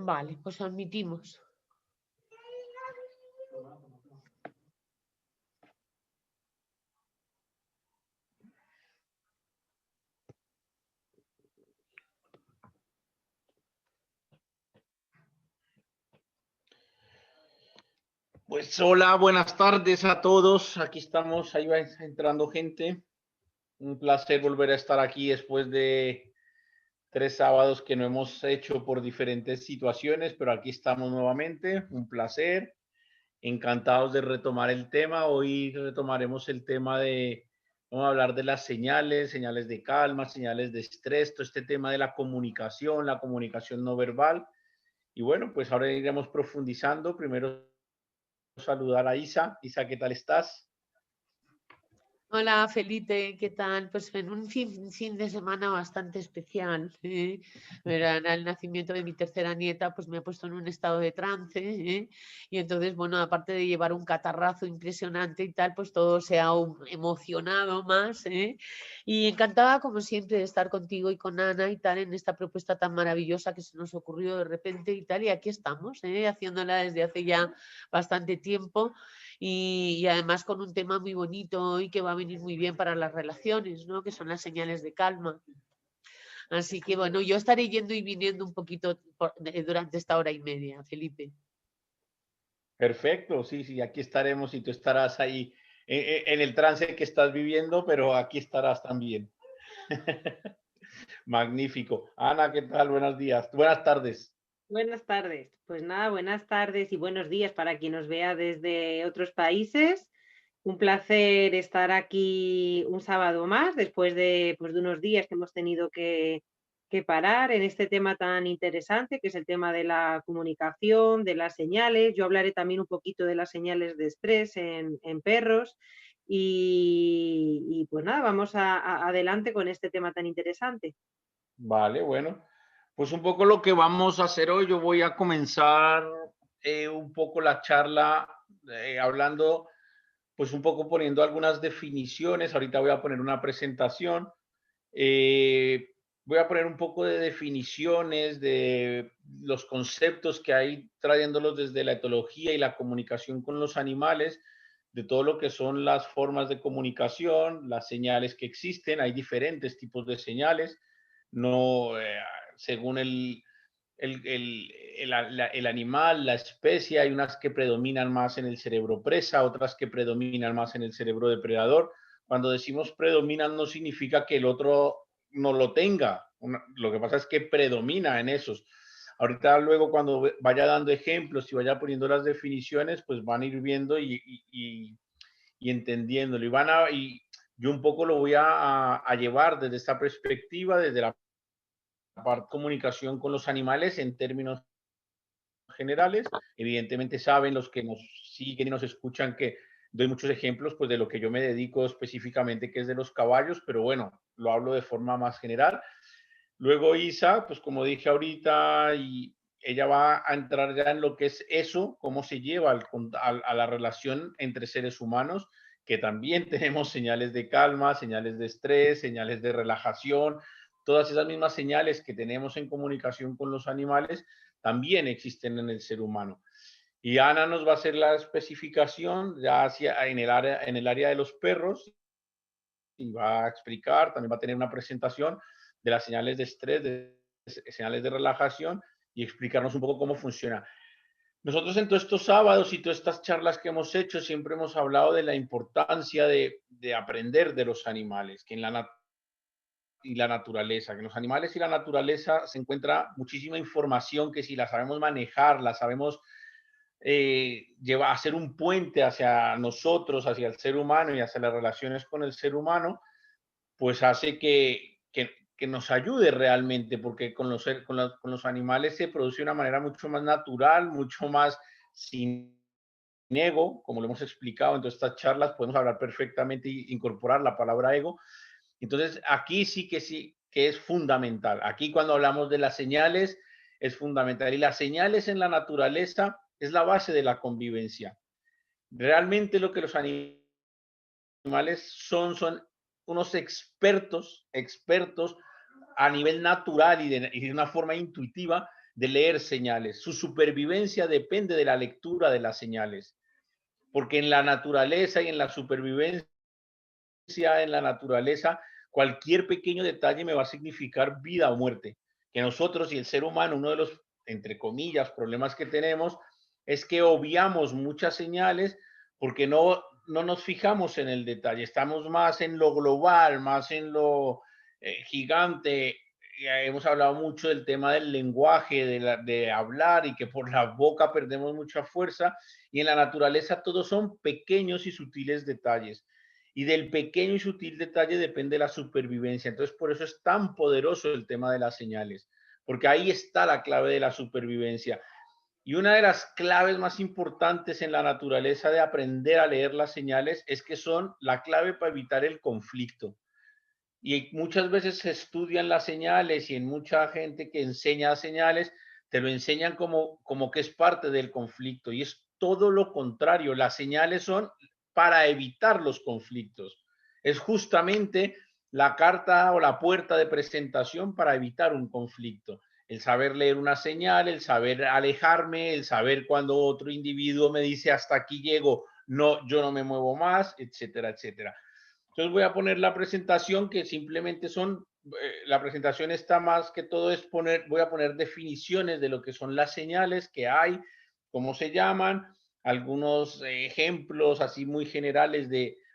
Vale, pues admitimos. Pues hola, buenas tardes a todos. Aquí estamos, ahí va entrando gente. Un placer volver a estar aquí después de 3 sábados que no hemos hecho por diferentes situaciones, pero aquí estamos nuevamente. Un placer. Encantados de retomar el tema. Hoy retomaremos el tema vamos a hablar de las señales, señales de calma, señales de estrés, todo este tema de la comunicación no verbal. Y bueno, pues ahora iremos profundizando. Primero saludar a Isa. Isa, ¿qué tal estás? Hola Felipe, ¿qué tal? Pues en un fin de semana bastante especial. Era el nacimiento de mi tercera nieta, pues me ha puesto en un estado de trance. Y entonces, bueno, aparte de llevar un catarrazo impresionante y tal, pues todo se ha emocionado más. Y encantada, como siempre, de estar contigo y con Ana y tal en esta propuesta tan maravillosa que se nos ocurrió de repente y tal. Y aquí estamos, haciéndola desde hace ya bastante tiempo. Y además con un tema muy bonito y que va a venir muy bien para las relaciones, ¿no? Que son las señales de calma. Así que bueno, yo estaré yendo y viniendo un poquito durante esta hora y media, Felipe. Perfecto, sí, sí, aquí estaremos y tú estarás ahí en el trance que estás viviendo, pero aquí estarás también. Magnífico. Ana, ¿qué tal? Buenos días. Buenas tardes. Buenas tardes. Pues nada, buenas tardes y buenos días para quien nos vea desde otros países. Un placer estar aquí un sábado más, después de, pues, de unos días que hemos tenido que parar en este tema tan interesante, que es el tema de la comunicación, de las señales. Yo hablaré también un poquito de las señales de estrés en perros. Pues nada, vamos adelante con este tema tan interesante. Vale, bueno. Pues un poco lo que vamos a hacer hoy, yo voy a comenzar un poco la charla hablando, pues un poco poniendo algunas definiciones. Ahorita voy a poner una presentación. Voy a poner un poco de definiciones de los conceptos que hay, trayéndolos desde la etología y la comunicación con los animales, de todo lo que son las formas de comunicación, las señales que existen. Hay diferentes tipos de señales, no según el animal, la especie. Hay unas que predominan más en el cerebro presa, otras que predominan más en el cerebro depredador. Cuando decimos predominan no significa que el otro no lo tenga. Lo que pasa es que predomina en esos. Ahorita luego cuando vaya dando ejemplos y vaya poniendo las definiciones, pues van a ir viendo y entendiéndolo. Y yo un poco lo voy a llevar desde esta perspectiva, desde la parte de comunicación con los animales en términos generales. Evidentemente saben los que nos siguen y nos escuchan que doy muchos ejemplos pues de lo que yo me dedico específicamente, que es de los caballos, pero bueno, lo hablo de forma más general. Luego Isa, pues como dije ahorita, y ella va a entrar ya en lo que es eso, cómo se lleva a la relación entre seres humanos, que también tenemos señales de calma, señales de estrés, señales de relajación, todas esas mismas señales que tenemos en comunicación con los animales también existen en el ser humano. Y Ana nos va a hacer la especificación ya en el área de los perros y va a explicar, también va a tener una presentación de las señales de estrés, de señales de relajación y explicarnos un poco cómo funciona. Nosotros en todos estos sábados y todas estas charlas que hemos hecho siempre hemos hablado de la importancia de aprender de los animales, que en la naturaleza, que en los animales y la naturaleza se encuentra muchísima información que si la sabemos manejar, la sabemos hacer un puente hacia nosotros, hacia el ser humano y hacia las relaciones con el ser humano, pues hace que nos ayude realmente, porque con los animales se produce de una manera mucho más natural, mucho más sin ego, como lo hemos explicado en todas estas charlas, podemos hablar perfectamente e incorporar la palabra ego. Entonces, aquí sí que es fundamental. Aquí cuando hablamos de las señales, es fundamental. Y las señales en la naturaleza es la base de la convivencia. Realmente lo que los animales son unos expertos a nivel natural y de una forma intuitiva de leer señales. Su supervivencia depende de la lectura de las señales, porque en la naturaleza y en la supervivencia en la naturaleza, cualquier pequeño detalle me va a significar vida o muerte. Que nosotros y el ser humano, uno de los, entre comillas, problemas que tenemos es que obviamos muchas señales porque no nos fijamos en el detalle. Estamos más en lo global, más en lo gigante. Ya hemos hablado mucho del tema del lenguaje, de hablar y que por la boca perdemos mucha fuerza. Y en la naturaleza todos son pequeños y sutiles detalles. Y del pequeño y sutil detalle depende la supervivencia. Entonces, por eso es tan poderoso el tema de las señales, porque ahí está la clave de la supervivencia. Y una de las claves más importantes en la naturaleza de aprender a leer las señales es que son la clave para evitar el conflicto. Y muchas veces se estudian las señales y en mucha gente que enseña señales, te lo enseñan como que es parte del conflicto y es todo lo contrario. Las señales son para evitar los conflictos. Es justamente la carta o la puerta de presentación para evitar un conflicto. El saber leer una señal, el saber alejarme, el saber cuando otro individuo me dice hasta aquí llego, no, yo no me muevo más, etcétera, etcétera. Entonces voy a poner la presentación que simplemente son, la presentación está más que todo es voy a poner definiciones de lo que son las señales que hay, cómo se llaman, algunos ejemplos así muy generales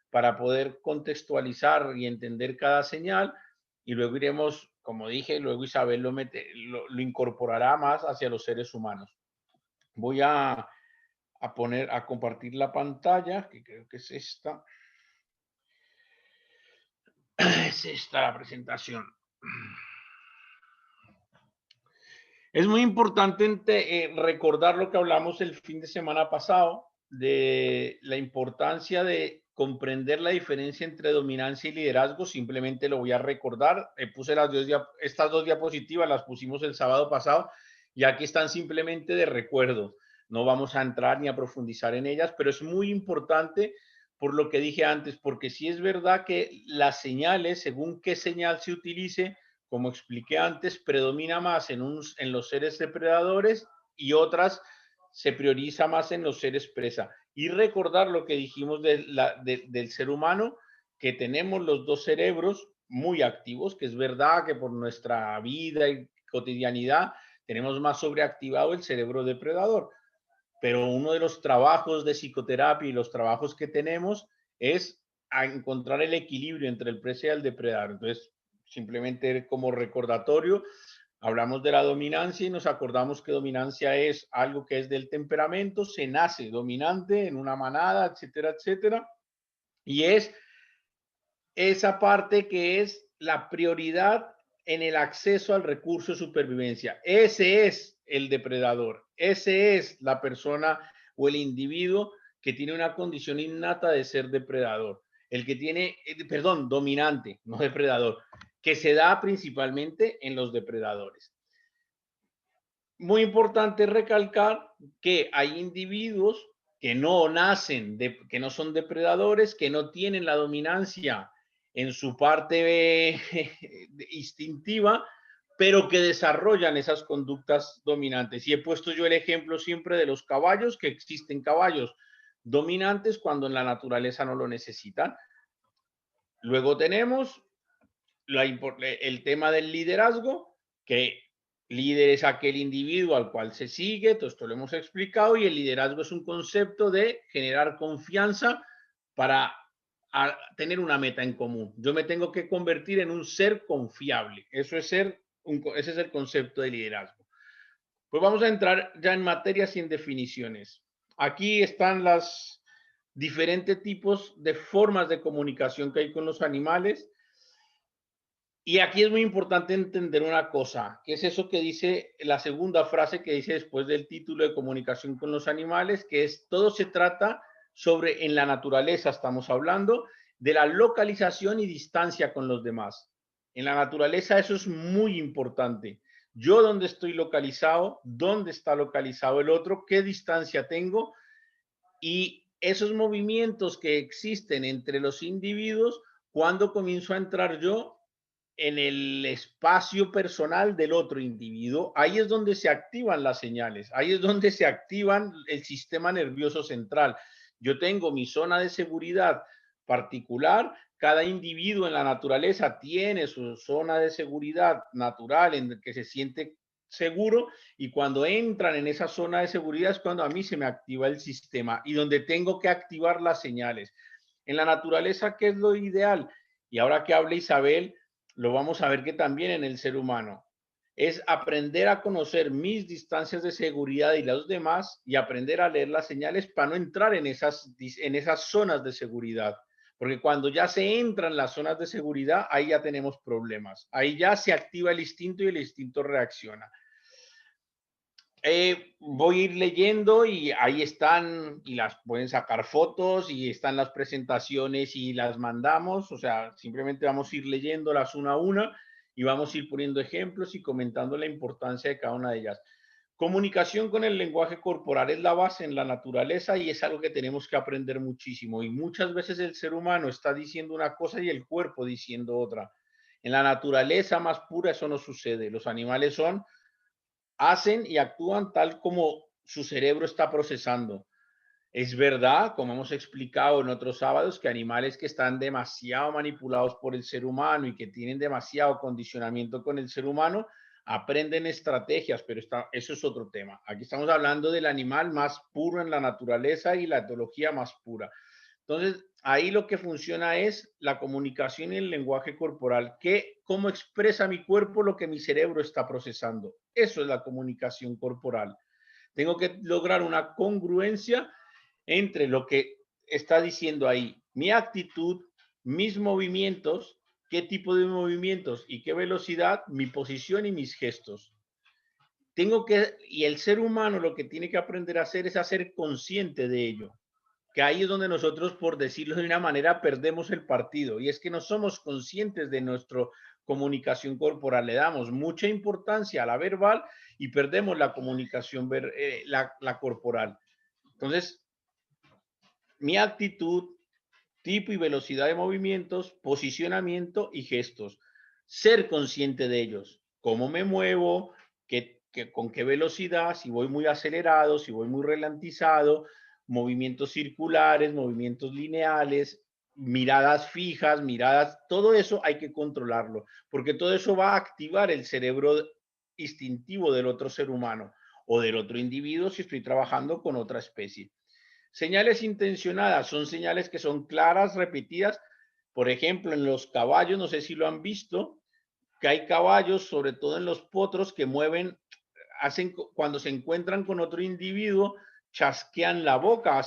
para poder contextualizar y entender cada señal y luego iremos, como dije, luego Isabel lo incorporará más hacia los seres humanos. Voy a compartir la pantalla, que creo que es esta. Es esta la presentación. Es muy importante recordar lo que hablamos el fin de semana pasado, de la importancia de comprender la diferencia entre dominancia y liderazgo. Simplemente lo voy a recordar. Puse estas dos diapositivas, las pusimos el sábado pasado y aquí están simplemente de recuerdo. No vamos a entrar ni a profundizar en ellas, pero es muy importante por lo que dije antes, porque sí es verdad que las señales, según qué señal se utilice, como expliqué antes, predomina más en los seres depredadores y otras se prioriza más en los seres presa. Y recordar lo que dijimos del ser humano, que tenemos los dos cerebros muy activos, que es verdad que por nuestra vida y cotidianidad tenemos más sobreactivado el cerebro depredador. Pero uno de los trabajos de psicoterapia y los trabajos que tenemos es a encontrar el equilibrio entre el presa y el depredador. Entonces, simplemente como recordatorio, hablamos de la dominancia y nos acordamos que dominancia es algo que es del temperamento, se nace dominante en una manada, etcétera, etcétera. Y es esa parte que es la prioridad en el acceso al recurso de supervivencia. Ese es el depredador, ese es la persona o el individuo que tiene una condición innata de ser depredador. El que tiene, perdón, dominante, no depredador, que se da principalmente en los depredadores. Muy importante recalcar que hay individuos que no nacen, que no son depredadores, que no tienen la dominancia en su parte instintiva, pero que desarrollan esas conductas dominantes. Y he puesto yo el ejemplo siempre de los caballos, que existen caballos dominantes cuando en la naturaleza no lo necesitan. Luego tenemos el tema del liderazgo, que líder es aquel individuo al cual se sigue, todo esto lo hemos explicado, y el liderazgo es un concepto de generar confianza para tener una meta en común. Yo me tengo que convertir en un ser confiable. Ese es el concepto de liderazgo. Pues vamos a entrar ya en materias y en definiciones. Aquí están las diferentes tipos de formas de comunicación que hay con los animales. Y aquí es muy importante entender una cosa, que es eso que dice la segunda frase que dice después del título de comunicación con los animales, que es todo se trata sobre, en la naturaleza estamos hablando, de la localización y distancia con los demás. En la naturaleza eso es muy importante. Yo dónde estoy localizado, dónde está localizado el otro, qué distancia tengo y esos movimientos que existen entre los individuos, cuando comienzo a entrar yo en el espacio personal del otro individuo, ahí es donde se activan las señales, ahí es donde se activan el sistema nervioso central. Yo tengo mi zona de seguridad particular, cada individuo en la naturaleza tiene su zona de seguridad natural en el que se siente seguro, y cuando entran en esa zona de seguridad es cuando a mí se me activa el sistema y donde tengo que activar las señales. En la naturaleza, ¿qué es lo ideal? Y ahora que habla Isabel, lo vamos a ver que también en el ser humano es aprender a conocer mis distancias de seguridad y los demás, y aprender a leer las señales para no entrar en esas zonas de seguridad. Porque cuando ya se entran en las zonas de seguridad, ahí ya tenemos problemas. Ahí ya se activa el instinto y el instinto reacciona. Voy a ir leyendo y ahí están, y las pueden sacar fotos, y están las presentaciones y las mandamos. O sea, simplemente vamos a ir leyéndolas una a una y vamos a ir poniendo ejemplos y comentando la importancia de cada una de ellas. Comunicación con el lenguaje corporal es la base en la naturaleza y es algo que tenemos que aprender muchísimo. Y muchas veces el ser humano está diciendo una cosa y el cuerpo diciendo otra. En la naturaleza más pura eso no sucede. Los animales hacen y actúan tal como su cerebro está procesando. Es verdad, como hemos explicado en otros sábados, que animales que están demasiado manipulados por el ser humano y que tienen demasiado condicionamiento con el ser humano, aprenden estrategias, pero eso es otro tema. Aquí estamos hablando del animal más puro en la naturaleza y la etología más pura. Entonces, ahí lo que funciona es la comunicación y el lenguaje corporal, cómo expresa mi cuerpo lo que mi cerebro está procesando. Eso es la comunicación corporal. Tengo que lograr una congruencia entre lo que está diciendo ahí, mi actitud, mis movimientos, qué tipo de movimientos y qué velocidad, mi posición y mis gestos. Y el ser humano lo que tiene que aprender a hacer es a ser consciente de ello, que ahí es donde nosotros, por decirlo de una manera, perdemos el partido, y es que no somos conscientes de nuestra comunicación corporal, le damos mucha importancia a la verbal y perdemos la comunicación la corporal. Entonces, mi actitud, tipo y velocidad de movimientos, posicionamiento y gestos. Ser consciente de ellos. Cómo me muevo, con qué velocidad, si voy muy acelerado, si voy muy ralentizado, movimientos circulares, movimientos lineales, miradas fijas, todo eso hay que controlarlo, porque todo eso va a activar el cerebro instintivo del otro ser humano o del otro individuo si estoy trabajando con otra especie. Señales intencionadas son señales que son claras, repetidas. Por ejemplo, en los caballos, no sé si lo han visto, que hay caballos, sobre todo en los potros, que cuando se encuentran con otro individuo, chasquean la boca,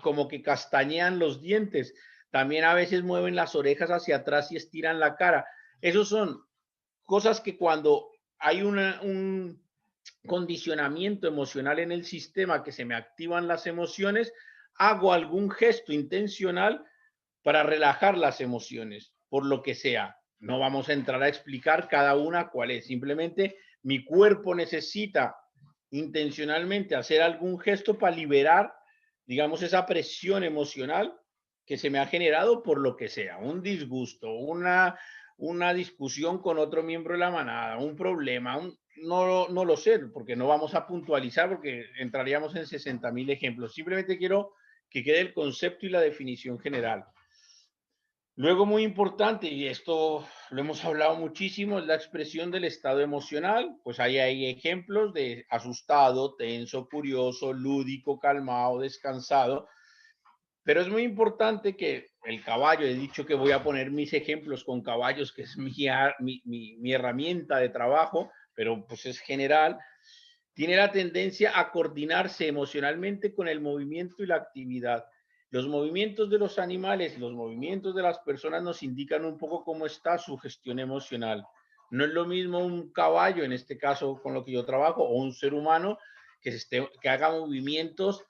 como que castañean los dientes. También a veces mueven las orejas hacia atrás y estiran la cara. Esos son cosas que cuando hay un condicionamiento emocional en el sistema, que se me activan las emociones, hago algún gesto intencional para relajar las emociones, por lo que sea. No vamos a entrar a explicar cada una cuál es. Simplemente mi cuerpo necesita intencionalmente hacer algún gesto para liberar, digamos, esa presión emocional que se me ha generado por lo que sea, un disgusto, una discusión con otro miembro de la manada, un problema, no lo sé, porque no vamos a puntualizar, porque entraríamos en 60.000 ejemplos. Simplemente quiero que quede el concepto y la definición general. Luego, muy importante, y esto lo hemos hablado muchísimo, es la expresión del estado emocional. Pues ahí hay ejemplos de asustado, tenso, curioso, lúdico, calmado, descansado. Pero es muy importante que el caballo, he dicho que voy a poner mis ejemplos con caballos, que es mi herramienta de trabajo, pero pues es general, tiene la tendencia a coordinarse emocionalmente con el movimiento y la actividad. Los movimientos de los animales, los movimientos de las personas nos indican un poco cómo está su gestión emocional. No es lo mismo un caballo, en este caso con lo que yo trabajo, o un ser humano que haga movimientos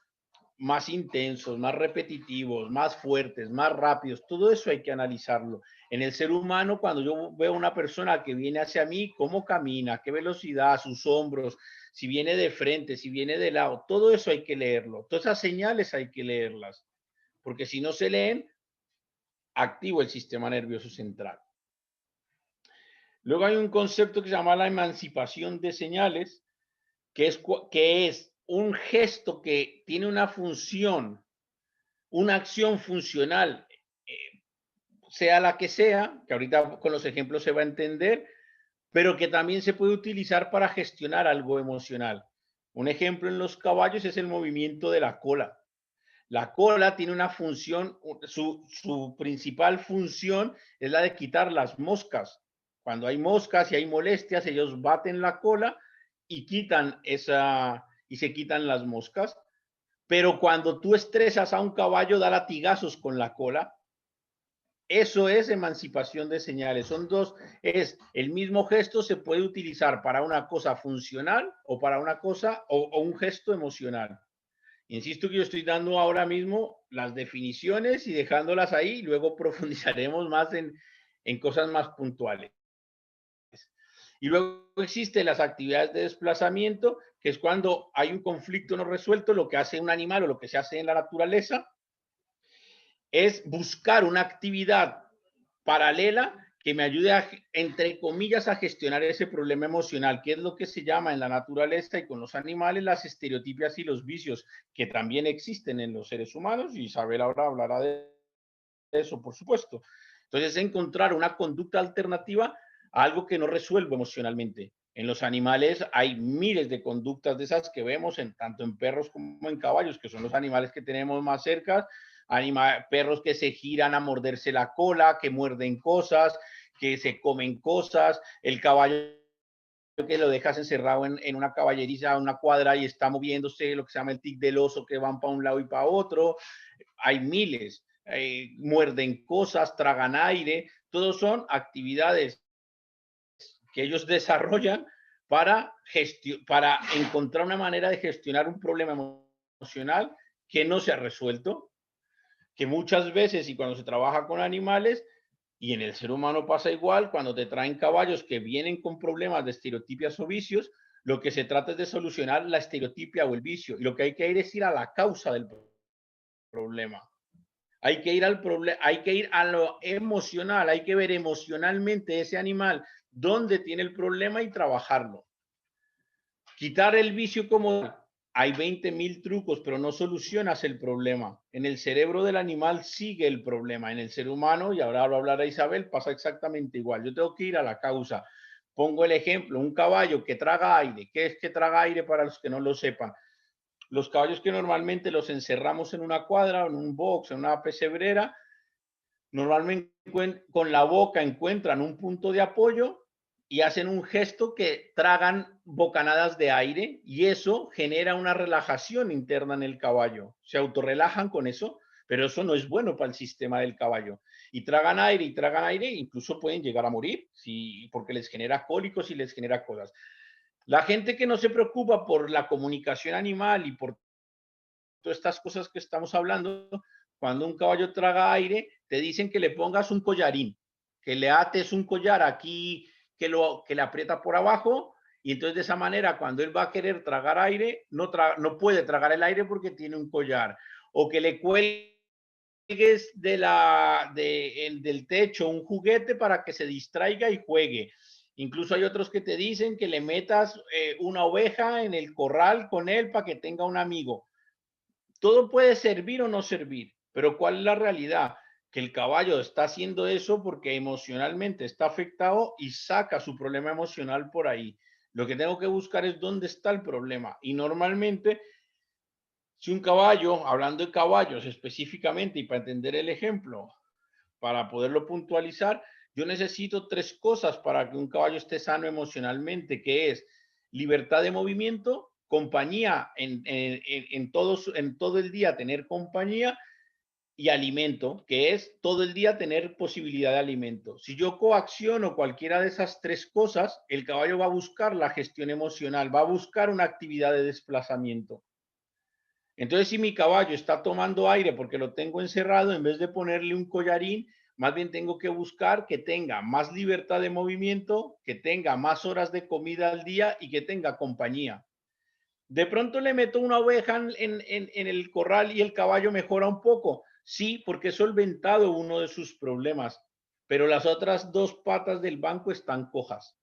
más intensos, más repetitivos, más fuertes, más rápidos. Todo eso hay que analizarlo. En el ser humano, cuando yo veo una persona que viene hacia mí, cómo camina, qué velocidad, sus hombros, si viene de frente, si viene de lado, todo eso hay que leerlo. Todas esas señales hay que leerlas, porque si no se leen, activo el sistema nervioso central. Luego hay un concepto que se llama la emancipación de señales, que es un gesto que tiene una función, una acción funcional, sea la que sea, que ahorita con los ejemplos se va a entender, pero que también se puede utilizar para gestionar algo emocional. Un ejemplo en los caballos es el movimiento de la cola. La cola tiene una función, su principal función es la de quitar las moscas. Cuando hay moscas y hay molestias, ellos baten la cola y se quitan las moscas. Pero cuando tú estresas a un caballo, da latigazos con la cola. Eso es emancipación de señales. Son dos, es el mismo gesto se puede utilizar para una cosa funcional o para una cosa o un gesto emocional. Insisto que yo estoy dando ahora mismo las definiciones y dejándolas ahí, y luego profundizaremos más en cosas más puntuales. Y luego existen las actividades de desplazamiento, que es cuando hay un conflicto no resuelto, lo que hace un animal o lo que se hace en la naturaleza es buscar una actividad paralela que me ayude a, entre comillas, a gestionar ese problema emocional, que es lo que se llama en la naturaleza y con los animales las estereotipias y los vicios, que también existen en los seres humanos, y Isabel ahora hablará de eso, por supuesto. Entonces, encontrar una conducta alternativa a algo que no resuelvo emocionalmente. En los animales hay miles de conductas de esas que vemos tanto en perros como en caballos, que son los animales que tenemos más cerca, perros que se giran a morderse la cola, que muerden cosas, que se comen cosas, el caballo que lo dejas encerrado en una caballeriza, una cuadra y está moviéndose, lo que se llama el tic del oso, que van para un lado y para otro. Hay miles, muerden cosas, tragan aire, todos son actividades que ellos desarrollan para encontrar una manera de gestionar un problema emocional que no se ha resuelto, que muchas veces y cuando se trabaja con animales y en el ser humano pasa igual, cuando te traen caballos que vienen con problemas de estereotipias o vicios, lo que se trata es de solucionar la estereotipia o el vicio, y lo que hay que ir es ir a la causa del problema. Hay que ir hay que ir a lo emocional, hay que ver emocionalmente ese animal dónde tiene el problema y trabajarlo. Quitar el vicio como hay 20.000 trucos, pero no solucionas el problema. En el cerebro del animal sigue el problema. En el ser humano, y ahora lo hablará Isabel, pasa exactamente igual. Yo tengo que ir a la causa. Pongo el ejemplo, un caballo que traga aire. ¿Qué es que traga aire para los que no lo sepan? Los caballos que normalmente los encerramos en una cuadra, en un box, en una pesebrera, normalmente con la boca encuentran un punto de apoyo y hacen un gesto que tragan bocanadas de aire, y eso genera una relajación interna en el caballo. Se autorrelajan con eso, pero eso no es bueno para el sistema del caballo. Y tragan aire, incluso pueden llegar a morir porque les genera cólicos y les genera cosas. La gente que no se preocupa por la comunicación animal y por todas estas cosas que estamos hablando, cuando un caballo traga aire, te dicen que le pongas un collarín, que le ates un collar aquí, que le aprieta por abajo, y entonces de esa manera, cuando él va a querer tragar aire, no puede tragar el aire porque tiene un collar. O que le cuelgues del techo un juguete para que se distraiga y juegue. Incluso hay otros que te dicen que le metas una oveja en el corral con él para que tenga un amigo. Todo puede servir o no servir, pero ¿cuál es la realidad? Que el caballo está haciendo eso porque emocionalmente está afectado y saca su problema emocional por ahí. Lo que tengo que buscar es dónde está el problema. Y normalmente, si un caballo, hablando de caballos específicamente y para entender el ejemplo, para poderlo puntualizar, yo necesito 3 cosas para que un caballo esté sano emocionalmente, que es libertad de movimiento, compañía en todo el día, tener compañía, y alimento, que es todo el día tener posibilidad de alimento. Si yo coacciono cualquiera de esas 3 cosas, el caballo va a buscar la gestión emocional, va a buscar una actividad de desplazamiento. Entonces, si mi caballo está tomando aire porque lo tengo encerrado, en vez de ponerle un collarín, más bien tengo que buscar que tenga más libertad de movimiento, que tenga más horas de comida al día y que tenga compañía. De pronto le meto una oveja en el corral y el caballo mejora un poco. Sí, porque he solventado uno de sus problemas. pero las otras dos patas del banco están cojas.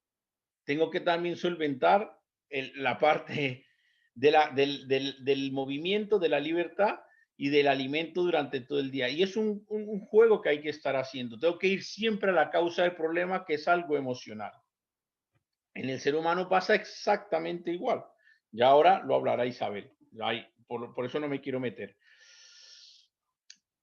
Tengo que también solventar la parte del movimiento, de la libertad y del alimento durante todo el día. Y es un juego que hay que estar haciendo. Tengo que ir siempre a la causa del problema, que es algo emocional. En el ser humano pasa exactamente igual. Y ahora lo hablará Isabel. Por eso no me quiero meter.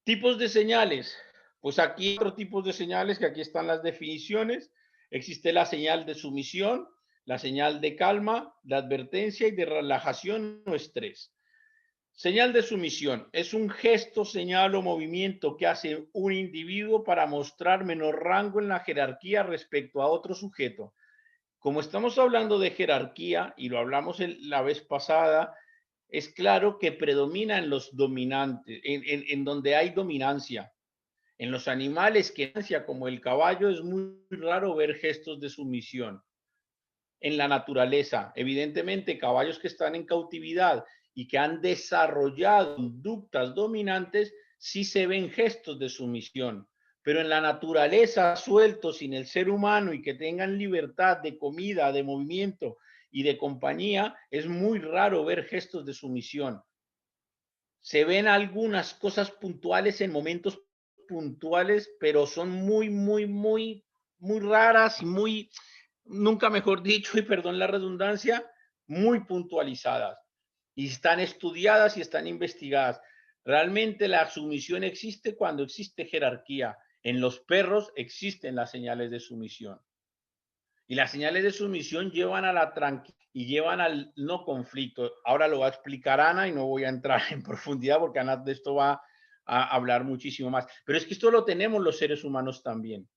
Tipos de señales. Pues aquí hay otros tipos de señales, que aquí están las definiciones. Existe la señal de sumisión, la señal de calma, de advertencia y de relajación o estrés. Señal de sumisión es un gesto, señal o movimiento que hace un individuo para mostrar menor rango en la jerarquía respecto a otro sujeto. Como estamos hablando de jerarquía, y lo hablamos la vez pasada, es claro que predomina en los dominantes, en donde hay dominancia. En los animales como el caballo es muy raro ver gestos de sumisión. En la naturaleza, evidentemente, caballos que están en cautividad y que han desarrollado conductas dominantes, sí se ven gestos de sumisión. Pero en la naturaleza, sueltos, sin el ser humano y que tengan libertad de comida, de movimiento y de compañía, es muy raro ver gestos de sumisión. Se ven algunas cosas puntuales en momentos puntuales, pero son muy raras y muy, nunca mejor dicho, y perdón la redundancia, muy puntualizadas. Y están estudiadas y están investigadas. Realmente la sumisión existe cuando existe jerarquía. En los perros existen las señales de sumisión. Y las señales de sumisión llevan a la tranquilidad y llevan al no conflicto. Ahora lo va a explicar Ana y no voy a entrar en profundidad porque Ana de esto va a hablar muchísimo más. Pero es que esto lo tenemos los seres humanos también.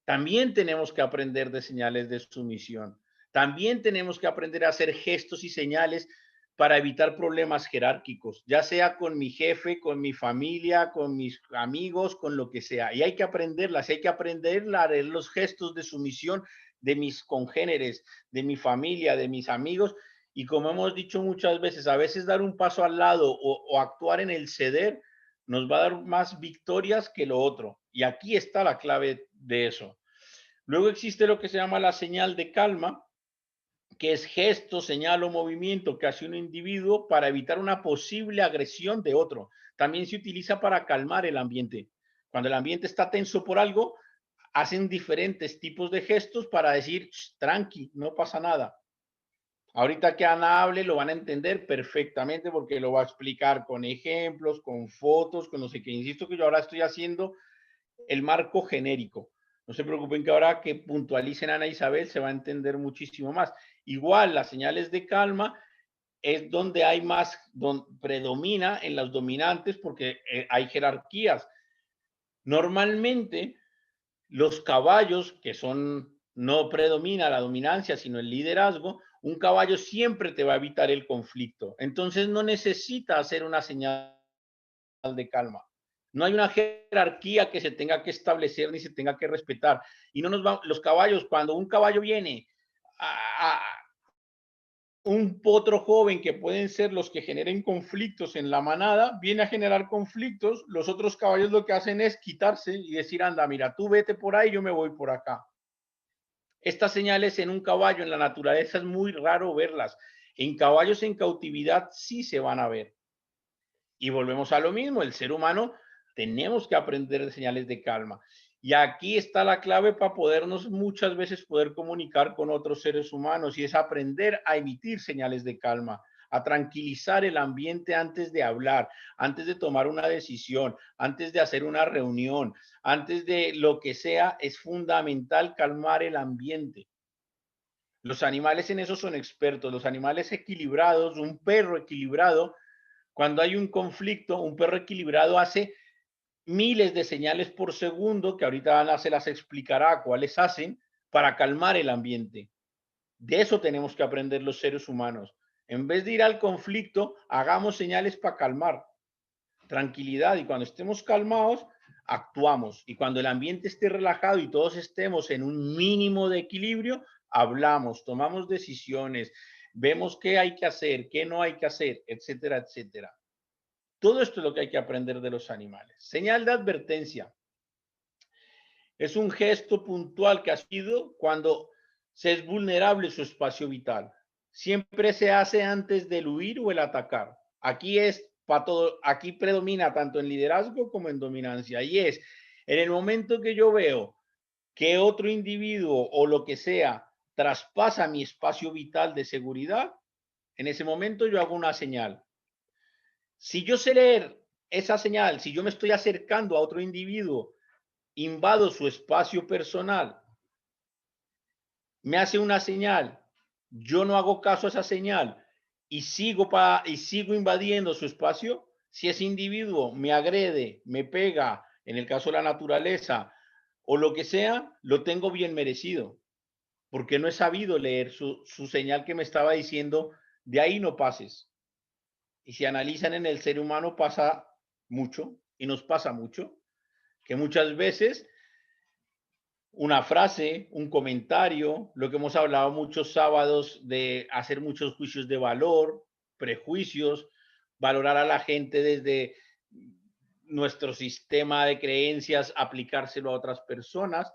También tenemos que aprender de señales de sumisión. También tenemos que aprender a hacer gestos y señales para evitar problemas jerárquicos, ya sea con mi jefe, con mi familia, con mis amigos, con lo que sea. Y hay que aprenderlas, hay que aprender los gestos de sumisión de mis congéneres, de mi familia, de mis amigos. Y como hemos dicho muchas veces, a veces dar un paso al lado o actuar en el ceder nos va a dar más victorias que lo otro. Y aquí está la clave de eso. Luego existe lo que se llama la señal de calma, que es gesto, señal o movimiento que hace un individuo para evitar una posible agresión de otro. También se utiliza para calmar el ambiente. Cuando el ambiente está tenso por algo, hacen diferentes tipos de gestos para decir, tranqui, no pasa nada. Ahorita que Ana hable lo van a entender perfectamente porque lo va a explicar con ejemplos, con fotos, con no sé qué. Insisto que yo ahora estoy haciendo el marco genérico. No se preocupen que ahora que puntualicen a Ana Isabel se va a entender muchísimo más. Igual las señales de calma es donde hay más, donde predomina en las dominantes porque hay jerarquías. Normalmente los caballos, que son, no predomina la dominancia, sino el liderazgo, un caballo siempre te va a evitar el conflicto. Entonces no necesita hacer una señal de calma. No hay una jerarquía que se tenga que establecer ni se tenga que respetar. Y no nos va, los caballos, cuando un caballo viene a un potro joven, que pueden ser los que generen conflictos en la manada, viene a generar conflictos, los otros caballos lo que hacen es quitarse y decir, anda, mira, tú vete por ahí, yo me voy por acá. Estas señales en un caballo en la naturaleza es muy raro verlas. En caballos en cautividad sí se van a ver. Y volvemos a lo mismo, el ser humano tenemos que aprender de señales de calma. Y aquí está la clave para podernos muchas veces poder comunicar con otros seres humanos y es aprender a emitir señales de calma, a tranquilizar el ambiente antes de hablar, antes de tomar una decisión, antes de hacer una reunión, antes de lo que sea, es fundamental calmar el ambiente. Los animales en eso son expertos, los animales equilibrados, un perro equilibrado, cuando hay un conflicto, un perro equilibrado hace miles de señales por segundo, que ahorita Ana se las explicará cuáles hacen, para calmar el ambiente. De eso tenemos que aprender los seres humanos. En vez de ir al conflicto, hagamos señales para calmar. Tranquilidad, y cuando estemos calmados, actuamos. Y cuando el ambiente esté relajado y todos estemos en un mínimo de equilibrio, hablamos, tomamos decisiones, vemos qué hay que hacer, qué no hay que hacer, etcétera, etcétera. Todo esto es lo que hay que aprender de los animales. Señal de advertencia. Es un gesto puntual que ha sido cuando se es vulnerable su espacio vital. Siempre se hace antes del huir o el atacar. Aquí es para todo, aquí predomina tanto en liderazgo como en dominancia. Y es en el momento que yo veo que otro individuo o lo que sea traspasa mi espacio vital de seguridad, en ese momento yo hago una señal. Si yo sé leer esa señal, si yo me estoy acercando a otro individuo, invado su espacio personal, me hace una señal, yo no hago caso a esa señal y sigo invadiendo su espacio, si ese individuo me agrede, me pega, en el caso de la naturaleza o lo que sea, lo tengo bien merecido, porque no he sabido leer su señal que me estaba diciendo, de ahí no pases. Y si analizan en el ser humano pasa mucho y nos pasa mucho, que muchas veces una frase, un comentario, lo que hemos hablado muchos sábados de hacer muchos juicios de valor, prejuicios, valorar a la gente desde nuestro sistema de creencias, aplicárselo a otras personas,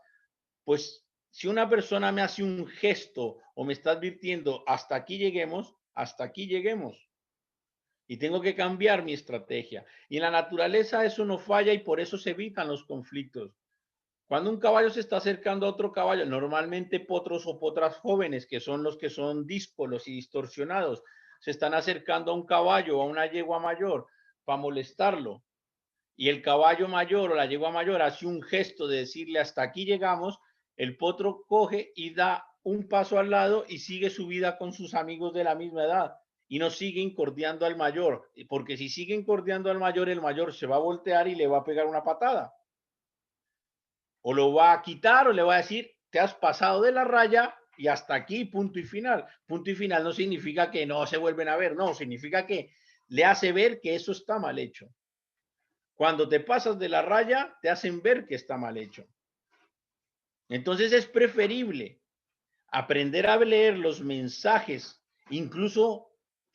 pues si una persona me hace un gesto o me está advirtiendo hasta aquí lleguemos. Y tengo que cambiar mi estrategia. Y en la naturaleza eso no falla y por eso se evitan los conflictos. Cuando un caballo se está acercando a otro caballo, normalmente potros o potras jóvenes, que son los que son díscolos y distorsionados, se están acercando a un caballo o a una yegua mayor para molestarlo. Y el caballo mayor o la yegua mayor hace un gesto de decirle hasta aquí llegamos, el potro coge y da un paso al lado y sigue su vida con sus amigos de la misma edad y no sigue incordiando al mayor, porque si sigue incordiando al mayor, el mayor se va a voltear y le va a pegar una patada o lo va a quitar o le va a decir, te has pasado de la raya y hasta aquí, punto y final. Punto y final no significa que no se vuelven a ver, no, significa que le hace ver que eso está mal hecho. Cuando te pasas de la raya, te hacen ver que está mal hecho. Entonces es preferible aprender a leer los mensajes, incluso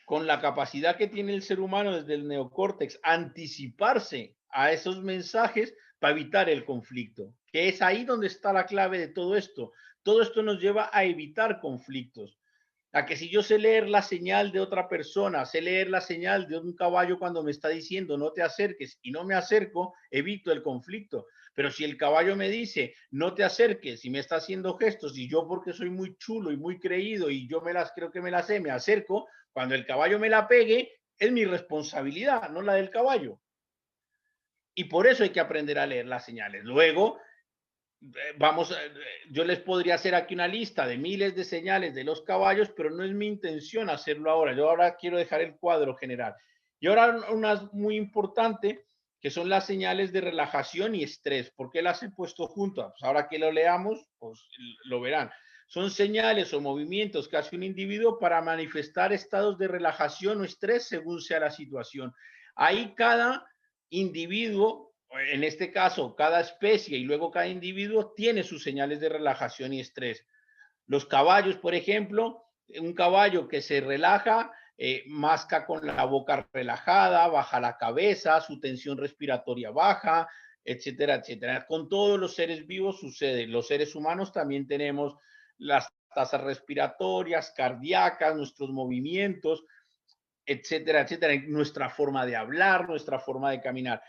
con la capacidad que tiene el ser humano desde el neocórtex, anticiparse a esos mensajes para evitar el conflicto, que es ahí donde está la clave de todo esto. Todo esto nos lleva a evitar conflictos. A que si yo sé leer la señal de otra persona, sé leer la señal de un caballo cuando me está diciendo no te acerques y no me acerco, evito el conflicto. Pero si el caballo me dice no te acerques y me está haciendo gestos y yo porque soy muy chulo y muy creído y yo creo que me las sé, me acerco, cuando el caballo me la pegue, es mi responsabilidad, no la del caballo. Y por eso hay que aprender a leer las señales. Luego, yo les podría hacer aquí una lista de miles de señales de los caballos, pero no es mi intención hacerlo ahora. Yo ahora quiero dejar el cuadro general. Y ahora una muy importante, que son las señales de relajación y estrés. ¿Por qué las he puesto juntas? Pues ahora que lo leamos, pues lo verán. Son señales o movimientos que hace un individuo para manifestar estados de relajación o estrés según sea la situación. Ahí cada individuo, en este caso, cada especie y luego cada individuo tiene sus señales de relajación y estrés. Los caballos, por ejemplo, un caballo que se relaja, masca con la boca relajada, baja la cabeza, su tensión respiratoria baja, etcétera, etcétera. Con todos los seres vivos sucede. Los seres humanos también tenemos las tasas respiratorias, cardíacas, nuestros movimientos, etcétera, etcétera, nuestra forma de hablar, nuestra forma de caminar.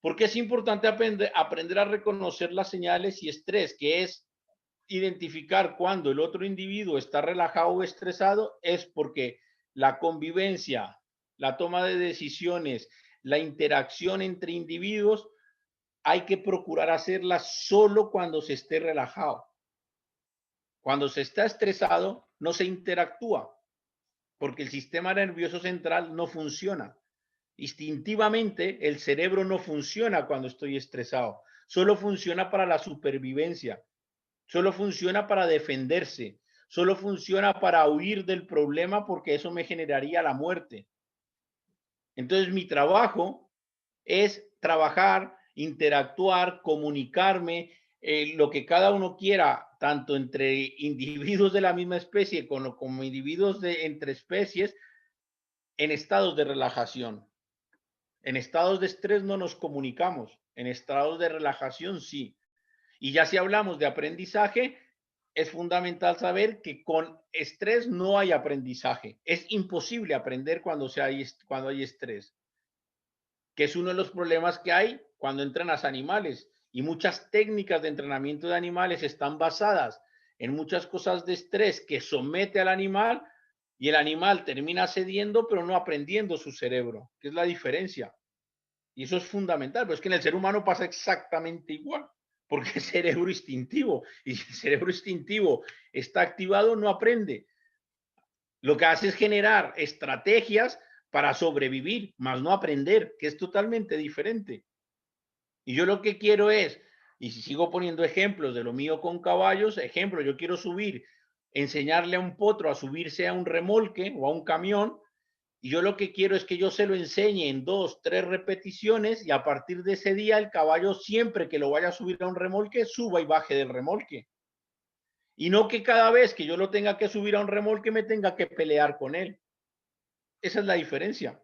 Porque es importante aprender a reconocer las señales y estrés, que es identificar cuando el otro individuo está relajado o estresado, es porque la convivencia, la toma de decisiones, la interacción entre individuos, hay que procurar hacerla solo cuando se esté relajado. Cuando se está estresado, no se interactúa, porque el sistema nervioso central no funciona. Instintivamente, el cerebro no funciona cuando estoy estresado. Solo funciona para la supervivencia. Solo funciona para defenderse. Solo funciona para huir del problema porque eso me generaría la muerte. Entonces, mi trabajo es trabajar, interactuar, comunicarme, lo que cada uno quiera, tanto entre individuos de la misma especie como individuos entre especies, en estados de relajación. En estados de estrés no nos comunicamos, en estados de relajación sí. Y ya si hablamos de aprendizaje, es fundamental saber que con estrés no hay aprendizaje. Es imposible aprender cuando hay estrés, que es uno de los problemas que hay cuando entrenas animales. Y muchas técnicas de entrenamiento de animales están basadas en muchas cosas de estrés que somete al animal y el animal termina cediendo, pero no aprendiendo su cerebro, que es la diferencia. Y eso es fundamental, pero es que en el ser humano pasa exactamente igual, porque es cerebro instintivo. Y si el cerebro instintivo está activado, no aprende. Lo que hace es generar estrategias para sobrevivir, más no aprender, que es totalmente diferente. Y yo lo que quiero es, y si sigo poniendo ejemplos de lo mío con caballos, ejemplo, yo quiero subir, enseñarle a un potro a subirse a un remolque o a un camión, y yo lo que quiero es que yo se lo enseñe en 2, 3 repeticiones y a partir de ese día el caballo siempre que lo vaya a subir a un remolque, suba y baje del remolque. Y no que cada vez que yo lo tenga que subir a un remolque me tenga que pelear con él. Esa es la diferencia.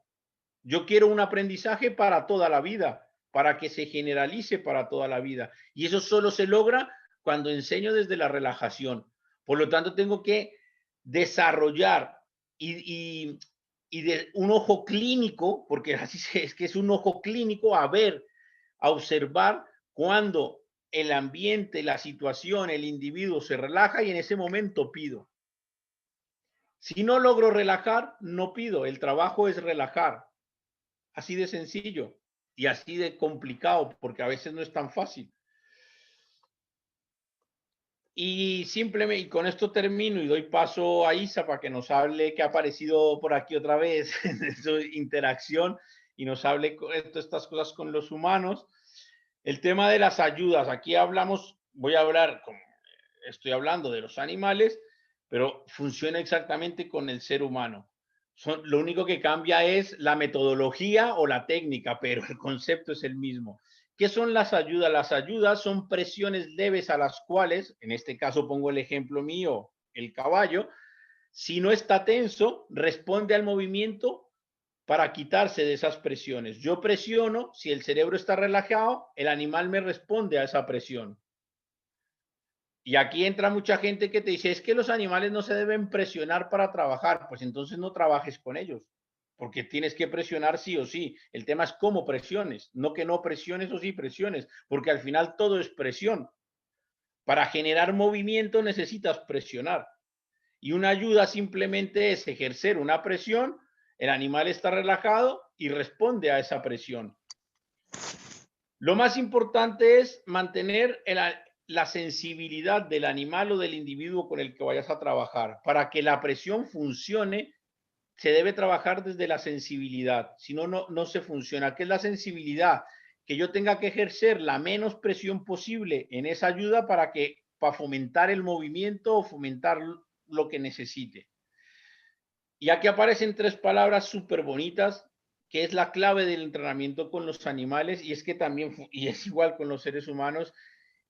Yo quiero un aprendizaje para toda la vida, para que se generalice para toda la vida. Y eso solo se logra cuando enseño desde la relajación. Por lo tanto, tengo que desarrollar y de un ojo clínico, porque así es que es un ojo clínico a ver, a observar cuando el ambiente, la situación, el individuo se relaja y en ese momento pido. Si no logro relajar, no pido. El trabajo es relajar. Así de sencillo y así de complicado, porque a veces no es tan fácil. Y simplemente, y con esto termino y doy paso a Isa para que nos hable, que ha aparecido por aquí otra vez en su interacción y nos hable de estas cosas con los humanos. El tema de las ayudas, aquí hablamos, voy a hablar, como estoy hablando de los animales, pero funciona exactamente con el ser humano. Lo único que cambia es la metodología o la técnica, pero el concepto es el mismo. ¿Qué son las ayudas? Las ayudas son presiones leves a las cuales, en este caso pongo el ejemplo mío, el caballo, si no está tenso, responde al movimiento para quitarse de esas presiones. Yo presiono, si el cerebro está relajado, el animal me responde a esa presión. Y aquí entra mucha gente que te dice, es que los animales no se deben presionar para trabajar. Pues entonces no trabajes con ellos, porque tienes que presionar sí o sí. El tema es cómo presiones, no que no presiones o sí presiones, porque al final todo es presión. Para generar movimiento necesitas presionar. Y una ayuda simplemente es ejercer una presión, el animal está relajado y responde a esa presión. Lo más importante es mantener la sensibilidad del animal o del individuo con el que vayas a trabajar. Para que la presión funcione, se debe trabajar desde la sensibilidad. Si no, no se funciona. ¿Qué es la sensibilidad? Que yo tenga que ejercer la menos presión posible en esa ayuda para fomentar el movimiento o fomentar lo que necesite. Y aquí aparecen 3 palabras súper bonitas, que es la clave del entrenamiento con los animales, y es que también, y es igual con los seres humanos,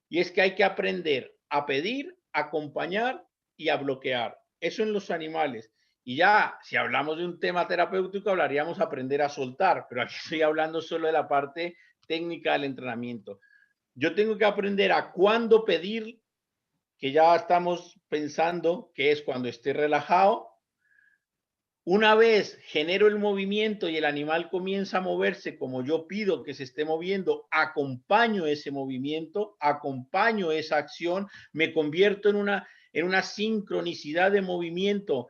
y es que hay que aprender a pedir, a acompañar y a bloquear. Eso en los animales. Y ya, si hablamos de un tema terapéutico, hablaríamos aprender a soltar, pero aquí estoy hablando solo de la parte técnica del entrenamiento. Yo tengo que aprender a cuándo pedir, que ya estamos pensando que es cuando esté relajado. Una vez genero el movimiento y el animal comienza a moverse como yo pido que se esté moviendo, acompaño ese movimiento, acompaño esa acción, me convierto en una sincronicidad de movimiento